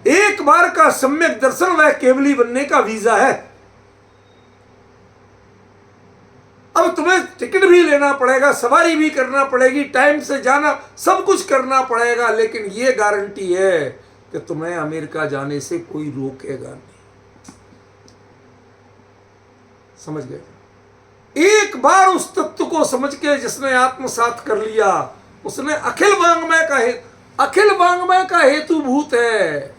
एक बार का सम्यक दर्शन वह केवली बनने का वीजा है। अब तुम्हें टिकट भी लेना पड़ेगा, सवारी भी करना पड़ेगी, टाइम से जाना, सब कुछ करना पड़ेगा, लेकिन यह गारंटी है कि तुम्हें अमेरिका जाने से कोई रोकेगा नहीं। समझ गए? एक बार उस तत्व को समझ के जिसने आत्मसात कर लिया, उसने अखिल वांग्मय का हेतुभूत है।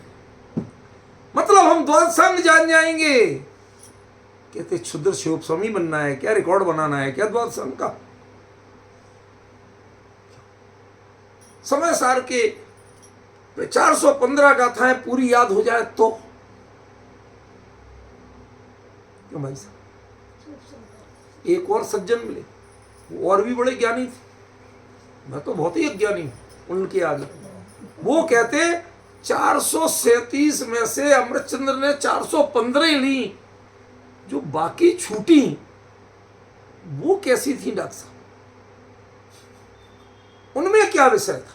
मतलब हम द्वादशांग जान जाएंगे। कहते क्षुद्र शिव स्वामी बनना है क्या, रिकॉर्ड बनाना है क्या द्वादशांग का? समय सार के 415 गाथाएं पूरी याद हो जाए तो क्यों भाई साहब? एक और सज्जन मिले, वो और भी बड़े ज्ञानी थे, मैं तो बहुत ही अज्ञानी हूं उनके आगे। वो कहते 437 में से अमृतचंद्र ने 415 ली, जो बाकी छूटी वो कैसी थी डॉक्टर साहब? उनमें क्या विषय था?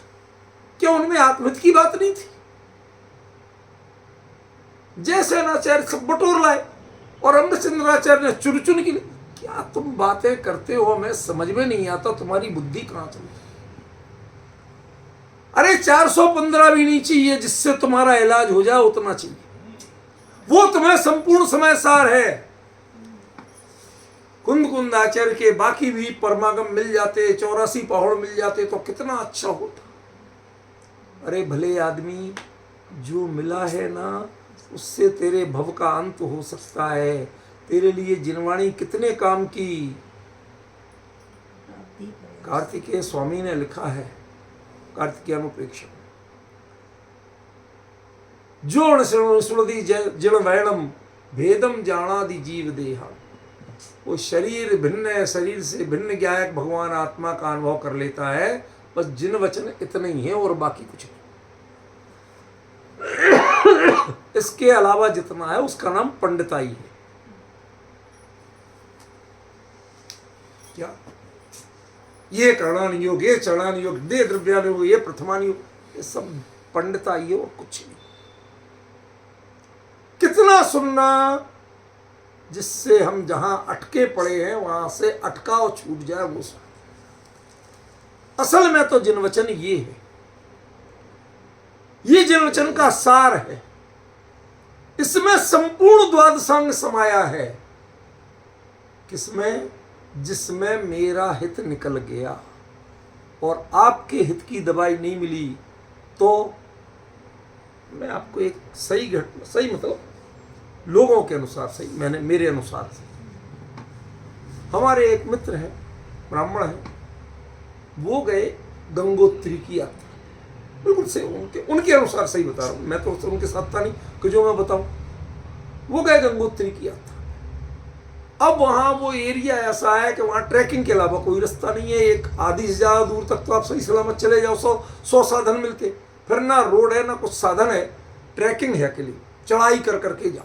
क्या उनमें आत्महित की बात नहीं थी? जैसे नाचार्य सब बटोर लाए और अमृतचंद्राचार्य ने चुन चुन के लिए। क्या तुम बातें करते हो, हमें समझ में नहीं आता, तुम्हारी बुद्धि कहां चलती? अरे 415 भी नहीं चाहिए, जिससे तुम्हारा इलाज हो जाए उतना चाहिए, वो तुम्हें संपूर्ण समय सार है। कुंद आचार्य के बाकी भी परमागम मिल जाते, 84 पहाड़ मिल जाते तो कितना अच्छा होता। अरे भले आदमी, जो मिला है ना उससे तेरे भव का अंत हो सकता है। तेरे लिए जिनवाणी कितने काम की। कार्तिकेय स्वामी ने लिखा है कार्तिकेयानुप्रेक्षा, जोड़ सुनदी जड़ वैणम भेदम जानादि जीव देहा। वो शरीर भिन्न है, शरीर से भिन्न ज्ञायक भगवान आत्मा का अनुभव कर लेता है। बस जिन वचन इतने ही है और बाकी कुछ नहीं। इसके अलावा जितना है उसका नाम पंडिताई है। क्या ये करणान योग, ये चरणान योग, दे द्रव्यान योग, ये प्रथमान योग, ये सब पंडिताई है और कुछ नहीं। कितना सुनना, जिससे हम जहां अटके पड़े हैं वहां से अटकाव छूट जाए वो सुन। असल में तो जिनवचन ये है, ये जिनवचन का सार है। इसमें संपूर्ण द्वादशांग समाया है। किसमें? जिसमें मेरा हित निकल गया और आपके हित की दवाई नहीं मिली तो मैं आपको एक सही घटना, सही मतलब लोगों के अनुसार सही, मैंने मेरे अनुसार से, हमारे एक मित्र है, ब्राह्मण है, वो गए गंगोत्री की यात्रा। बिल्कुल से उनके अनुसार सही बता रहा हूँ, मैं तो उनके साथ था नहीं कि जो मैं बताऊं। वो गए गंगोत्री की यात्रा। अब वहां वो एरिया ऐसा है कि वहां ट्रैकिंग के अलावा कोई रास्ता नहीं है। एक आधी से ज्यादा दूर तक तो आप सही सलामत चले जाओ, 100 साधन मिलते, फिर ना रोड है ना कुछ साधन है, ट्रैकिंग है के लिए चढ़ाई कर करके जाओ।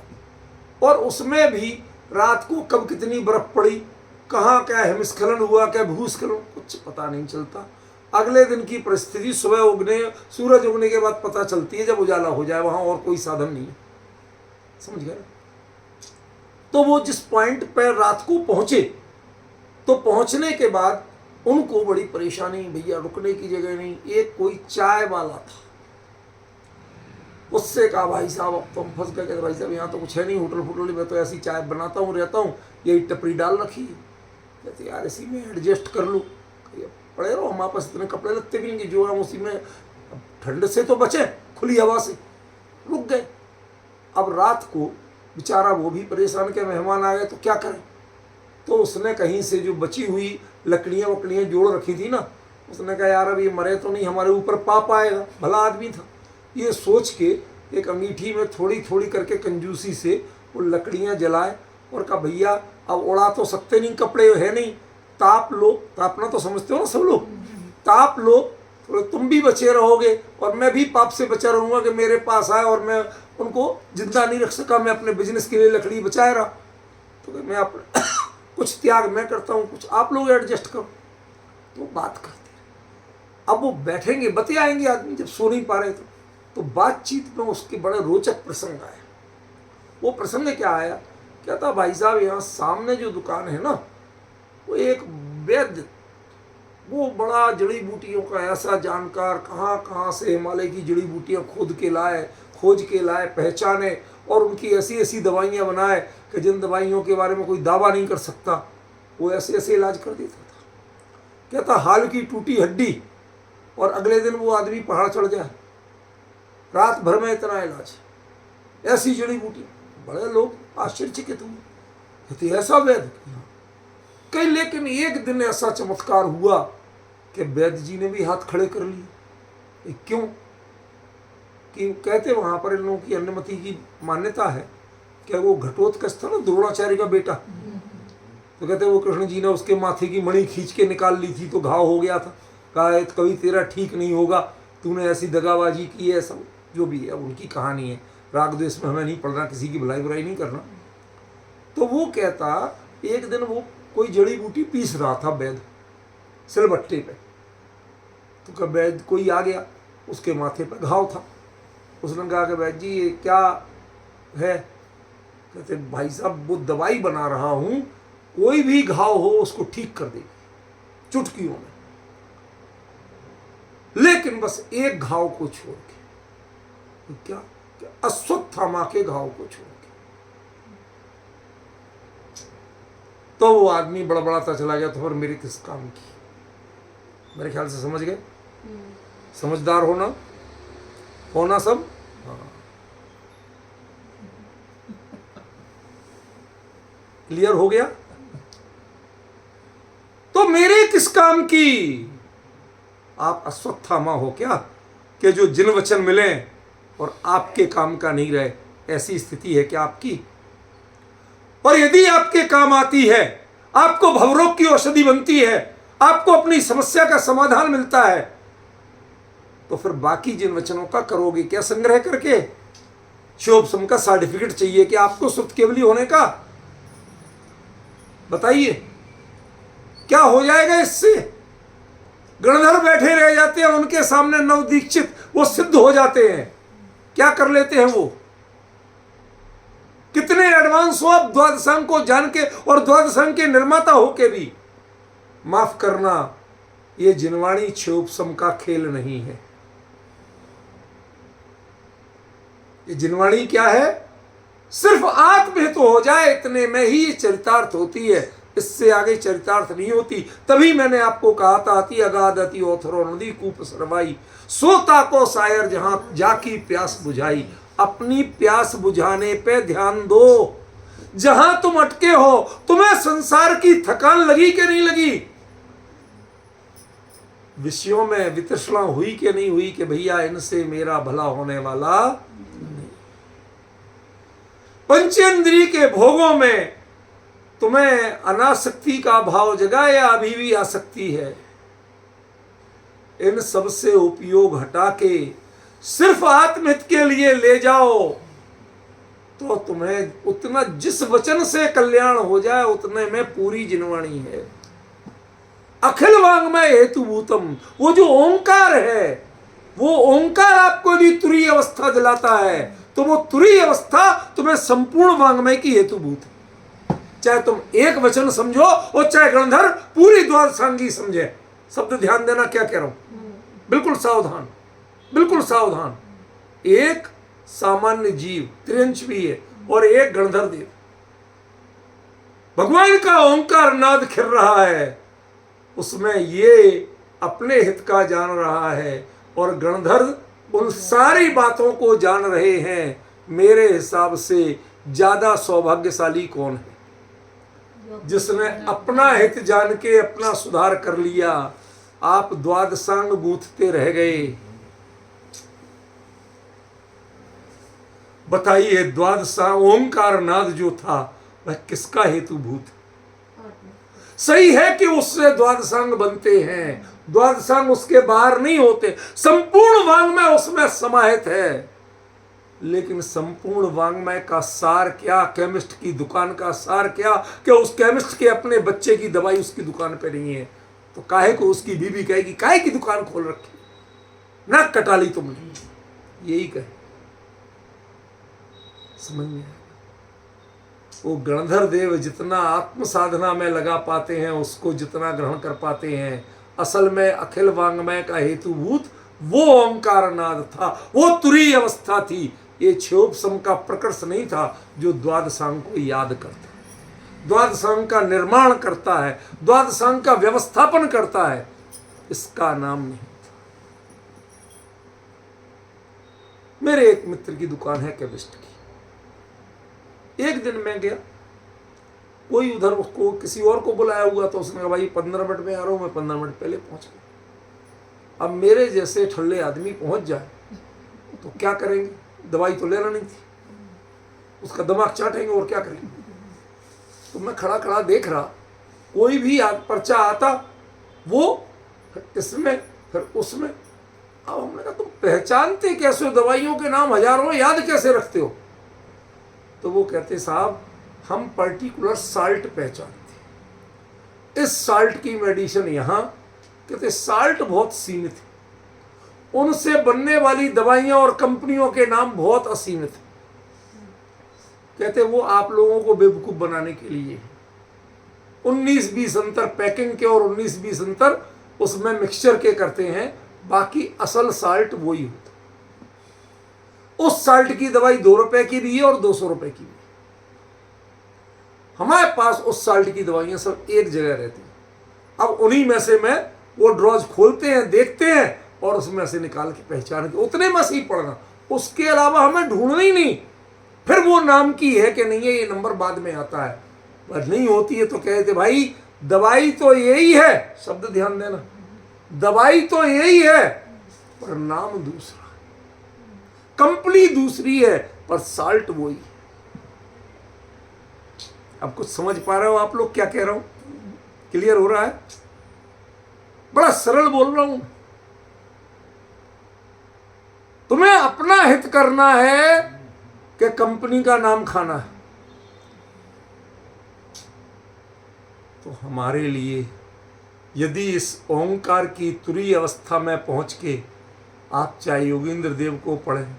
और उसमें भी रात को कब कितनी बर्फ पड़ी, कहाँ क्या हिमस्खलन हुआ, क्या भूस्खलन, कुछ पता नहीं चलता। अगले दिन की परिस्थिति सूरज उगने के बाद पता चलती है, जब उजाला हो जाए। वहां और कोई साधन नहीं है, समझ गए। तो वो जिस पॉइंट पर रात को पहुंचे, तो पहुंचने के बाद उनको बड़ी परेशानी, भैया रुकने की जगह नहीं। एक कोई चाय वाला था, उससे कहा भाई साहब अब तो हम फंस गए। भाई साहब यहाँ तो कुछ है नहीं, होटल फुटल में तो ऐसी चाय बनाता हूँ, रहता हूँ, यही टपरी डाल रखी है। कहते यार इसी में एडजस्ट कर लो, पड़े रहो, हमारे पास इतने कपड़े लगते भी नहीं जो हम उसी में, ठंड से तो बचे, खुली हवा से। रुक गए। अब रात को बेचारा वो भी परेशान के मेहमान आ गए तो क्या करें। तो उसने कहीं से जो बची हुई लकड़ियाँ वकड़ियाँ जोड़ रखी थी ना, उसने कहा यार अब ये मरे तो नहीं, हमारे ऊपर पाप आएगा। भला आदमी था। ये सोच के एक अंगीठी में थोड़ी थोड़ी करके कंजूसी से वो लकड़ियाँ जलाए और कहा भैया अब उड़ा तो सकते नहीं, कपड़े है नहीं, ताप लो। तापना तो समझते हो ना सब लोग, ताप लो, थोड़े तुम भी बचे रहोगे और मैं भी पाप से बचा रहूँगा कि मेरे पास आए और मैं उनको जिंदा नहीं रख सका। मैं अपने बिजनेस के लिए लकड़ी बचाए रहा, तो मैं अपने कुछ त्याग मैं करता हूँ, कुछ आप लोग एडजस्ट करो। तो बात करते अब वो बैठेंगे, बतियाएंगे आदमी, जब सो नहीं पा रहे तो बातचीत में उसके बड़े रोचक प्रसंग आए। वो प्रसंग क्या आया, क्या था भाई साहब यहाँ सामने जो दुकान है ना, वो एक वैद्य, वो बड़ा जड़ी बूटियों का ऐसा जानकार, कहाँ कहाँ से हिमालय की जड़ी बूटियाँ खोज के लाए, पहचाने और उनकी ऐसी ऐसी दवाइयाँ बनाए कि जिन दवाइयों के बारे में कोई दावा नहीं कर सकता, वो ऐसे ऐसे इलाज कर देता था। कहता हाल की टूटी हड्डी और अगले दिन वो आदमी पहाड़ चढ़ जाए, रात भर में इतना इलाज, ऐसी जड़ी बूटी। बड़े लोग आश्चर्यचकित हुए, कहते ऐसा वैद्य कहीं। लेकिन एक दिन ऐसा चमत्कार हुआ कि वैद्य जी ने भी हाथ खड़े कर लिए। क्यों कि कहते वहां पर इन लोगों की अन्नमति की मान्यता है कि वो घटोत्कच था ना, द्रोणाचार्य का बेटा, तो कहते वो कृष्ण जी ने उसके माथे की मणि खींच के निकाल ली थी तो घाव हो गया था। कहा कभी तेरा ठीक नहीं होगा, तूने ऐसी दगाबाजी की है। सब जो भी है उनकी कहानी है, राग द्वेष में हमें नहीं पढ़ना, किसी की भलाई बुराई नहीं करना। तो वो कहता एक दिन वो कोई जड़ी बूटी पीस रहा था वैद्य सिलबट्टे पे, तो कब वैद्य कोई आ गया, उसके माथे पर घाव था। उसने कहा कि वैद्य जी ये क्या है। कहते भाई साहब वो दवाई बना रहा हूँ, कोई भी घाव हो उसको ठीक कर देगी चुटकियों में, लेकिन बस एक घाव को छोड़ के। तो क्या अश्वत्थामा के घाव को छोड़ के। तो वो आदमी बड़बड़ाता चला गया। तो फिर मेरी किस काम की, मेरे ख्याल से समझ गए, समझदार होना सब। हाँ क्लियर हो गया। तो मेरे किस काम की, आप अश्वत्थामा हो क्या कि जो जिन वचन मिले और आपके काम का नहीं रहे, ऐसी स्थिति है क्या आपकी। और यदि आपके काम आती है, आपको भवरोग की औषधि बनती है, आपको अपनी समस्या का समाधान मिलता है, तो फिर बाकी जिन वचनों का करोगे क्या संग्रह करके। शिवोपशम का सर्टिफिकेट चाहिए कि आपको सुत केवली होने का, बताइए क्या हो जाएगा इससे। गणधर बैठे रह जाते हैं, उनके सामने नवदीक्षित वो सिद्ध हो जाते हैं। क्या कर लेते हैं वो, कितने एडवांस हो आप द्वादशांग को जान के और द्वादशांग के निर्माता होके भी। माफ करना, ये जिनवाणी शिवोपशम का खेल नहीं है। ये जिनवाणी क्या है, सिर्फ आत्महित हो जाए इतने में ही चरितार्थ होती है, इससे आगे चरितार्थ नहीं होती। तभी मैंने आपको कहा था अति अगाध अति ओथरो नदी कूप सरवाई, सोता को शायर जहां जाकी प्यास बुझाई। अपनी प्यास बुझाने पे ध्यान दो। जहां तुम अटके हो, तुम्हें संसार की थकान लगी कि नहीं लगी, विषयों में वितृष्णा हुई कि नहीं हुई कि भैया इनसे मेरा भला होने वाला नहीं। पंचेंद्रिय के भोगों में तुम्हें अनासक्ति का भाव जगा या अभी भी आसक्ति है। इन सब से उपयोग हटा के सिर्फ आत्महित के लिए ले जाओ। तो तुम्हें उतना जिस वचन से कल्याण हो जाए उतने में पूरी जिनवाणी है। अखिल वांग्मय हेतुभूतम, वो जो ओंकार है, वो ओंकार आपको यदि तुरीय अवस्था दिलाता है तो वो तुरीय अवस्था तुम्हें संपूर्ण वांग्मय की हेतुभूत है। चाहे तुम एक वचन समझो और चाहे गणधर पूरी द्वादशांगी समझे। शब्द ध्यान देना क्या कह रहा हूं, बिल्कुल सावधान, बिल्कुल सावधान। एक सामान्य जीव त्रियंश भी है और एक गणधर देव, भगवान का ओंकार नाद खिर रहा है, उसमें ये अपने हित का जान रहा है और गणधर उन सारी बातों को जान रहे हैं। मेरे हिसाब से ज्यादा सौभाग्यशाली कौन है, जिसने अपना हित जान के अपना सुधार कर लिया। आप द्वादशांग गूंथते रह गए। बताइए, द्वादशा ओंकार नाद जो था वह किसका हेतुभूत? सही है कि उससे द्वादशांग बनते हैं, द्वादशांग उसके बाहर नहीं होते। संपूर्ण वांग्मय उसमें समाहित है, लेकिन संपूर्ण वांग्मय का सार क्या? केमिस्ट की दुकान का सार क्या? क्या उस केमिस्ट के अपने बच्चे की दवाई उसकी दुकान पे नहीं है तो काहे को उसकी बीवी कहेगी काहे की दुकान खोल रखी, ना कटा ली तुमने, यही कहे। समझ में आया? वो गणधर देव जितना आत्म साधना में लगा पाते हैं, उसको जितना ग्रहण कर पाते हैं, असल में अखिल वांग्मय का हेतुभूत वो ओंकार नाद था, वो तुरीय अवस्था थी। ये क्षोभसम का प्रकर्ष नहीं था जो द्वादशांग को याद करता है, द्वादशांग का निर्माण करता है, द्वादशांग का व्यवस्थापन करता है, इसका नाम नहीं था। मेरे एक मित्र की दुकान है केमिस्ट की। एक दिन मैं गया, कोई उधर उसको किसी और को बुलाया हुआ, तो उसने कहा भाई 15 मिनट में आ रहा हूं। मैं 15 मिनट पहले पहुंच गया। अब मेरे जैसे ठल्ले आदमी पहुंच जाए तो क्या करेंगे, दवाई तो लेना नहीं थी, उसका दिमाग चाटेंगे और क्या करेंगे। तो मैं खड़ा खड़ा देख रहा, कोई भी पर्चा आता वो इसमें फिर उसमें। अब हमने कहा तुम पहचानते कैसे हो, दवाइयों के नाम हजारों याद कैसे रखते हो? तो वो कहते साहब हम पर्टिकुलर साल्ट पहचानते, इस साल्ट की मेडिसिन यहाँ, कहते साल्ट बहुत सीमित है, उनसे बनने वाली दवाइयाँ और कंपनियों के नाम बहुत असीमित है। कहते वो आप लोगों को बेवकूफ़ बनाने के लिए 19-20 अंतर पैकिंग के और 19-20 अंतर उसमें मिक्सचर के करते हैं, बाकी असल साल्ट वही होता। उस साल्ट की दवाई 2 रुपए की भी है और 200 रुपए की भी। हमारे पास उस साल्ट की दवाइयां सब एक जगह रहती हैं। अब उन्हीं में से मैं वो ड्रॉज खोलते हैं, देखते हैं और उसमें से निकाल के पहचान के उतने में से ही पढ़ना, उसके अलावा हमें ढूंढना ही नहीं। फिर वो नाम की है कि नहीं है, ये नंबर बाद में आता है, पर नहीं होती है तो कहते भाई दवाई तो यही है, शब्द ध्यान देना, दवाई तो यही है पर नाम दूसरा, कंपनी दूसरी है पर साल्ट वही है। अब कुछ समझ पा रहे हो आप लोग क्या कह रहा हूं? क्लियर हो रहा है? बड़ा सरल बोल रहा हूं। तुम्हें अपना हित करना है कि कंपनी का नाम खाना है? तो हमारे लिए यदि इस ओंकार की तुरीय अवस्था में पहुंच के आप चाहे योगेंद्र देव को पढ़ें,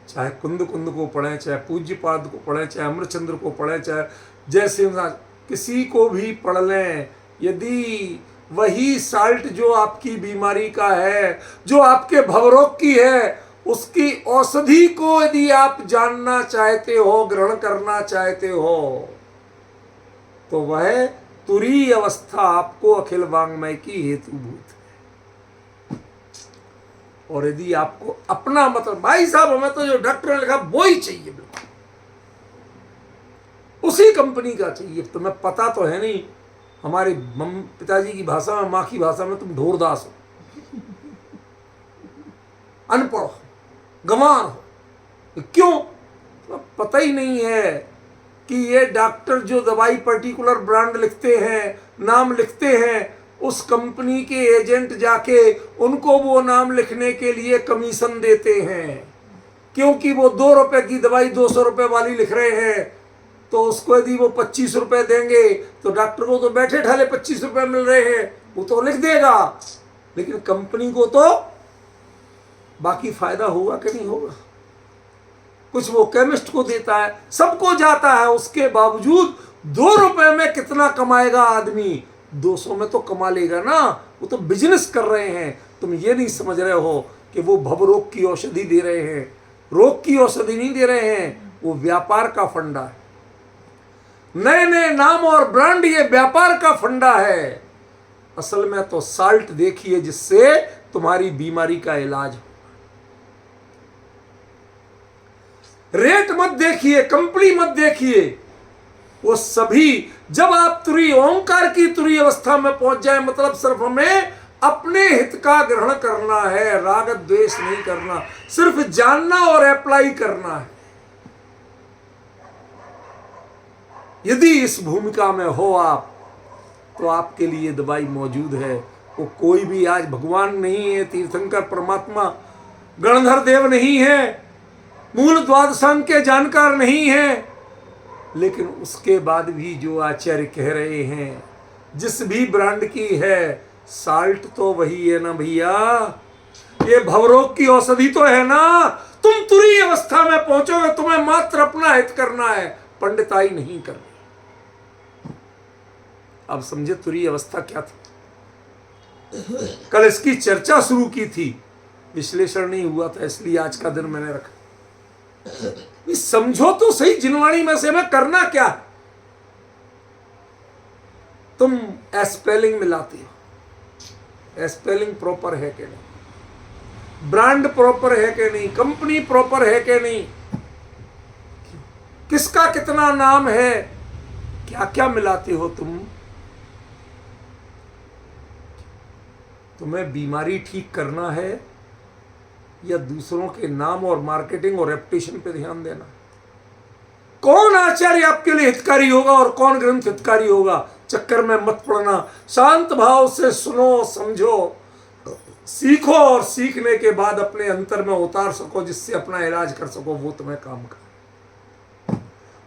चाहे कुंद को पढ़ें, चाहे पूज्यपाद को पढ़ें, चाहे अमरचंद्र को पढ़ें, चाहे जय सिंह, किसी को भी पढ़ लें, यदि वही साल्ट जो आपकी बीमारी का है, जो आपके भवरोग की है, उसकी औषधि को यदि आप जानना चाहते हो, ग्रहण करना चाहते हो, तो वह तुरीय अवस्था आपको अखिल वांग्मय की हेतुभूत है। और यदि आपको अपना मतलब भाई साहब हमें तो जो डॉक्टर ने लिखा वो ही चाहिए, बिल्कुल उसी कंपनी का चाहिए, तुम्हें पता तो है नहीं, हमारे पिताजी की भाषा में, माँ की भाषा में तुम ढोरदास हो, अनपढ़ हो, गंवार हो। क्यों? तो पता ही नहीं है कि ये डॉक्टर जो दवाई पर्टिकुलर ब्रांड लिखते हैं, नाम लिखते हैं, उस कंपनी के एजेंट जाके उनको वो नाम लिखने के लिए कमीशन देते हैं। क्योंकि वो 2 रुपए की दवाई 200 रुपए वाली लिख रहे हैं, तो उसको यदि वो 25 रुपए देंगे तो डॉक्टर को तो बैठे ठाले 25 रुपए मिल रहे हैं, वो तो लिख देगा, लेकिन कंपनी को तो बाकी फायदा होगा कि नहीं होगा। कुछ वो केमिस्ट को देता है, सबको जाता है, उसके बावजूद 2 रुपए में कितना कमाएगा आदमी, 200 में तो कमा लेगा ना। वो तो बिजनेस कर रहे हैं। तुम ये नहीं समझ रहे हो कि वो भवरोग की औषधि दे रहे हैं, रोग की औषधि नहीं दे रहे हैं, वो व्यापार का फंडा है। नए नए नाम और ब्रांड, ये व्यापार का फंडा है। असल में तो साल्ट देखिए जिससे तुम्हारी बीमारी का इलाज हो। रेट मत देखिए, कंपनी मत देखिए, वो सभी जब आप तुरी ओंकार की तुरी अवस्था में पहुंच जाए, मतलब सिर्फ हमें अपने हित का ग्रहण करना है, राग द्वेष नहीं करना, सिर्फ जानना और अप्लाई करना है। यदि इस भूमिका में हो आप, तो आपके लिए दवाई मौजूद है। वो कोई भी आज भगवान नहीं है, तीर्थंकर परमात्मा गणधर देव नहीं है, मूल द्वादशांग के जानकार नहीं है, लेकिन उसके बाद भी जो आचार्य कह रहे हैं, जिस भी ब्रांड की है, साल्ट तो वही है ना भैया, ये भवरोग की औषधि तो है ना। तुम तुरी अवस्था में पहुंचोगे, तुम्हें मात्र अपना हित करना है, पंडिताई नहीं करनी। अब समझे तुरी अवस्था क्या थी। कल इसकी चर्चा शुरू की थी, विश्लेषण नहीं हुआ था, इसलिए आज का दिन मैंने रखा। समझो तो सही, जिनवाणी में से मैं करना क्या है। तुम स्पेलिंग मिलाती हो, स्पेलिंग प्रॉपर है कि नहीं, ब्रांड प्रॉपर है कि नहीं, कंपनी प्रॉपर है कि नहीं, किसका कितना नाम है, क्या क्या मिलाते हो तुम। तुम्हें बीमारी ठीक करना है या दूसरों के नाम और मार्केटिंग और रेपुटेशन पे ध्यान देना। कौन आचार्य आपके लिए हितकारी होगा और कौन ग्रंथ हितकारी होगा, चक्कर में मत पड़ना। शांत भाव से सुनो, समझो, सीखो और सीखने के बाद अपने अंतर में उतार सको, जिससे अपना इलाज कर सको, वो तुम्हें काम कर।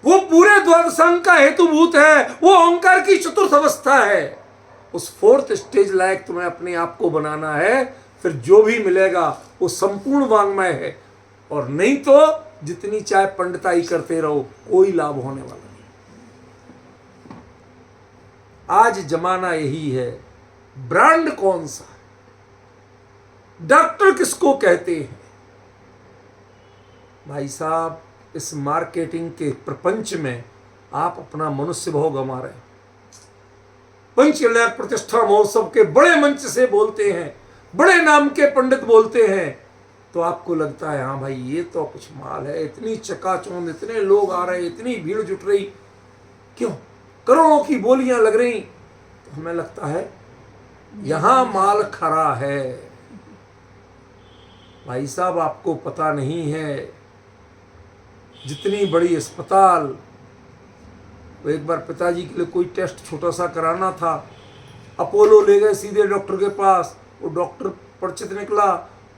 वो पूरे द्वादशांग का हेतुभूत है, वो ओंकार की चतुर्थ अवस्था है। उस 4th स्टेज लायक तुम्हें अपने आप को बनाना है, फिर जो भी मिलेगा वो संपूर्ण वांग्मय है। और नहीं तो जितनी चाहे पंडिताई करते रहो, कोई लाभ होने वाला नहीं। आज जमाना यही है, ब्रांड कौन सा, डॉक्टर किसको कहते हैं। भाई साहब, इस मार्केटिंग के प्रपंच में आप अपना मनुष्य भाव गंवा रहे हैं। पंचकल्याण प्रतिष्ठा महोत्सव के बड़े मंच से बोलते हैं, बड़े नाम के पंडित बोलते हैं, तो आपको लगता है हाँ भाई ये तो कुछ माल है, इतनी चकाचौंध, इतने लोग आ रहे, इतनी भीड़ जुट रही, क्यों, करोड़ों की बोलियां लग रही। तो हमें लगता है यहां माल खरा है। भाई साहब, आपको पता नहीं है, जितनी बड़ी अस्पताल, वो एक बार पिताजी के लिए कोई टेस्ट छोटा सा कराना था, अपोलो ले गए सीधे डॉक्टर के पास। वो डॉक्टर परिचित निकला,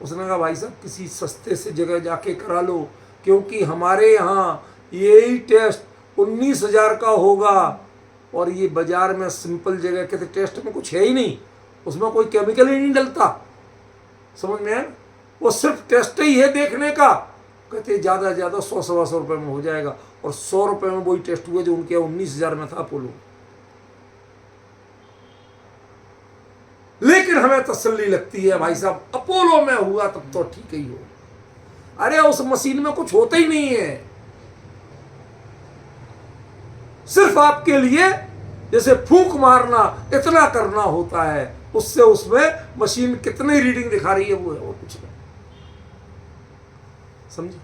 उसने कहा भाई साहब किसी सस्ते से जगह जाके करा लो, क्योंकि हमारे यहाँ यही टेस्ट 19,000 का होगा, और ये बाजार में सिंपल जगह के टेस्ट में कुछ है ही नहीं, उसमें कोई केमिकल ही नहीं डलता। समझ में आया, वो सिर्फ टेस्ट ही है देखने का। कहते ज़्यादा ज़्यादा 100-125 रुपये में हो जाएगा, और 100 रुपये में वही टेस्ट हुए जो उनके 19,000 में था अपोलो। लेकिन हमें तसल्ली लगती है भाई साहब, अपोलो में हुआ तब तो ठीक ही हो। अरे उस मशीन में कुछ होता ही नहीं है, सिर्फ आपके लिए जैसे फूंक मारना इतना करना होता है, उससे उसमें मशीन कितनी रीडिंग दिखा रही है वो है, और कुछ नहीं, समझे।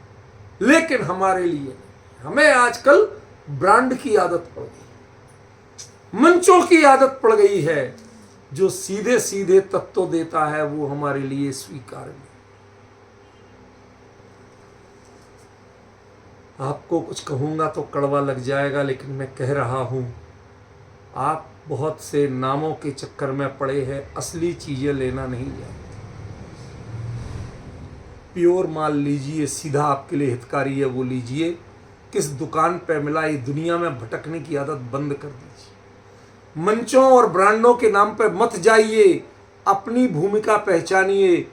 लेकिन हमारे लिए, हमें आजकल ब्रांड की आदत पड़ गई, मंचों की आदत पड़ गई है। जो सीधे सीधे तत्व देता है वो हमारे लिए स्वीकार्य नहीं। आपको कुछ कहूंगा तो कड़वा लग जाएगा, लेकिन मैं कह रहा हूं, आप बहुत से नामों के चक्कर में पड़े हैं, असली चीजें लेना नहीं जानते। प्योर माल लीजिए, सीधा आपके लिए हितकारी है वो लीजिए। किस दुकान पे मिला, ये दुनिया में भटकने की आदत बंद कर दीजिए। मंचों और ब्रांडों के नाम पे मत जाइए, अपनी भूमिका पहचानिए।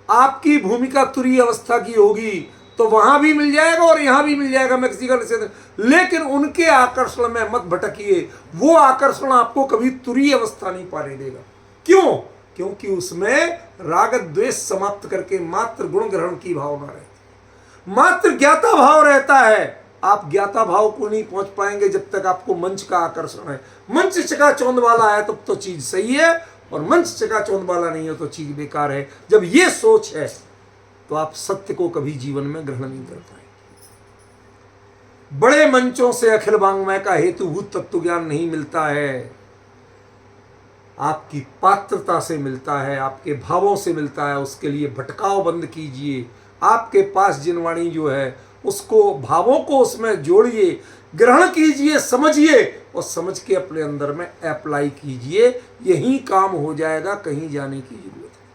आपकी भूमिका तुरीय अवस्था की होगी तो वहां भी मिल जाएगा और यहां भी मिल जाएगा, मैं किसी का निषेध, लेकिन उनके आकर्षण में मत भटकिए। वो आकर्षण आपको कभी तुरीय अवस्था नहीं पाने देगा। क्यों? क्योंकि उसमें राग द्वेष समाप्त करके मात्र गुण ग्रहण की भावना रहती है, मात्र ज्ञाता भाव रहता है। आप ज्ञाता भाव को नहीं पहुंच पाएंगे जब तक आपको मंच का आकर्षण है। मंच चकाचौंध वाला है तब तो चीज सही है, और मंच चकाचौंध वाला नहीं है तो चीज बेकार है। जब ये सोच है तो आप सत्य को कभी जीवन में ग्रहण नहीं कर पाएंगे। बड़े मंचों से अखिल वांग्मय का हेतुभूत तत्व ज्ञान नहीं मिलता है, आपकी पात्रता से मिलता है, आपके भावों से मिलता है। उसके लिए भटकाव बंद कीजिए। आपके पास जिनवाणी जो है उसको, भावों को उसमें जोड़िए, ग्रहण कीजिए, समझिए, और समझ के अपने अंदर में अप्लाई कीजिए। यही काम हो जाएगा, कहीं जाने की जरूरत है।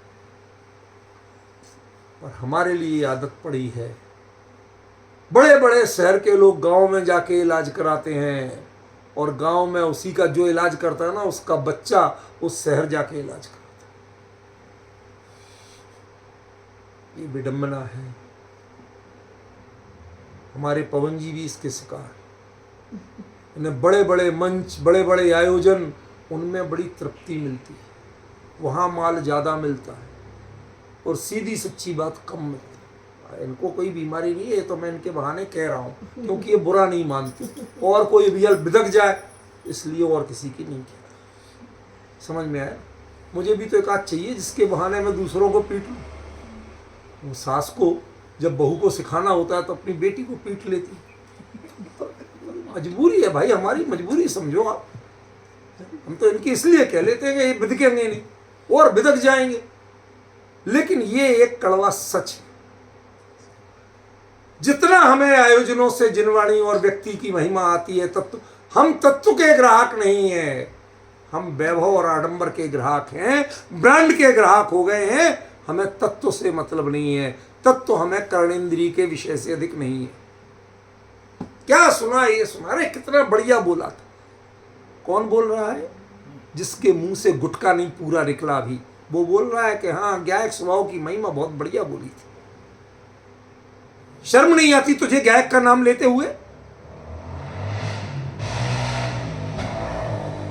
और हमारे लिए आदत पड़ी है, बड़े बड़े शहर के लोग गांव में जाके इलाज कराते हैं, और गांव में उसी का जो इलाज करता है ना, उसका बच्चा उस शहर जाके इलाज कराता है। ये विडंबना है। हमारे पवन जी भी इसके शिकार हैं। इन्हें बड़े बड़े मंच, बड़े बड़े आयोजन, उनमें बड़ी तृप्ति मिलती है, वहाँ माल ज़्यादा मिलता है और सीधी सच्ची बात कम मिलती है। इनको कोई बीमारी नहीं है, तो मैं इनके बहाने कह रहा हूँ क्योंकि ये बुरा नहीं मानती, और कोई रियल बिदक जाए इसलिए, और किसी की नहीं कहता। समझ में आया? मुझे भी तो एक आध चाहिए जिसके बहाने मैं दूसरों को पीट लूँ। वो सास को जब बहू को सिखाना होता है तो अपनी बेटी को पीट लेती। मजबूरी है भाई, हमारी मजबूरी समझो आप। हम तो इनकी इसलिए कह लेते हैं कि ये बिदकेंगे नहीं और बिदक जाएंगे, लेकिन ये एक कड़वा सच है। जितना हमें आयोजनों से जिनवाणी और व्यक्ति की महिमा आती है, तत्व, हम तत्व के ग्राहक नहीं हैं, हम वैभव और आडंबर के ग्राहक हैं, ब्रांड के ग्राहक हो गए हैं। हमें तत्व से मतलब नहीं है, तत्व हमें कर्णेंद्रिय के विषय से अधिक नहीं है। क्या सुना, ये सुना, अरे कितना बढ़िया बोला था। कौन बोल रहा है? जिसके मुंह से गुटका नहीं पूरा निकला अभी, वो बोल रहा है कि हाँ, गायक स्वभाव की महिमा बहुत बढ़िया बोली थी। शर्म नहीं आती तुझे गायक का नाम लेते हुए?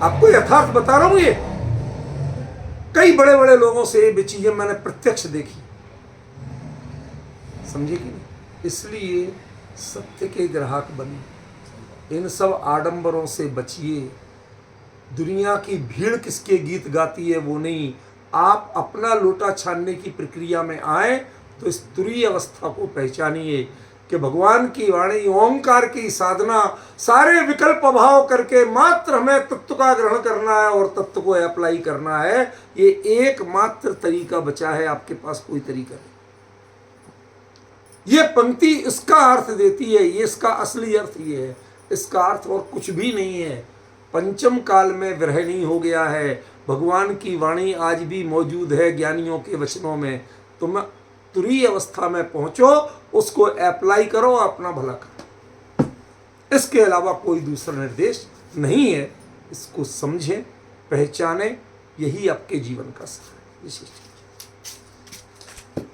आपको यथार्थ बता रहा हूं, ये कई बड़े बड़े लोगों से ये चीजें मैंने प्रत्यक्ष देखी, समझे कि नहीं? इसलिए सत्य के ग्राहक बने, इन सब आडंबरों से बचिए। दुनिया की भीड़ किसके गीत गाती है वो नहीं, आप अपना लोटा छानने की प्रक्रिया में आए तो इस तुरीय अवस्था को पहचानिए कि भगवान की वाणी, ओंकार की साधना, सारे विकल्प अभाव करके मात्र हमें तत्व का ग्रहण करना है और तत्व को अप्लाई करना है। ये एकमात्र तरीका बचा है, आपके पास कोई तरीका नहीं। ये पंक्ति इसका अर्थ देती है, ये इसका असली अर्थ ये है, इसका अर्थ और कुछ भी नहीं है। पंचम काल में विरह नहीं हो गया है, भगवान की वाणी आज भी मौजूद है ज्ञानियों के वचनों में। तुम तुरीय अवस्था में पहुंचो, उसको अप्लाई करो, अपना भला करो। इसके अलावा कोई दूसरा निर्देश नहीं है। इसको समझें, पहचानें, यही आपके जीवन का सार है। विशिष्ट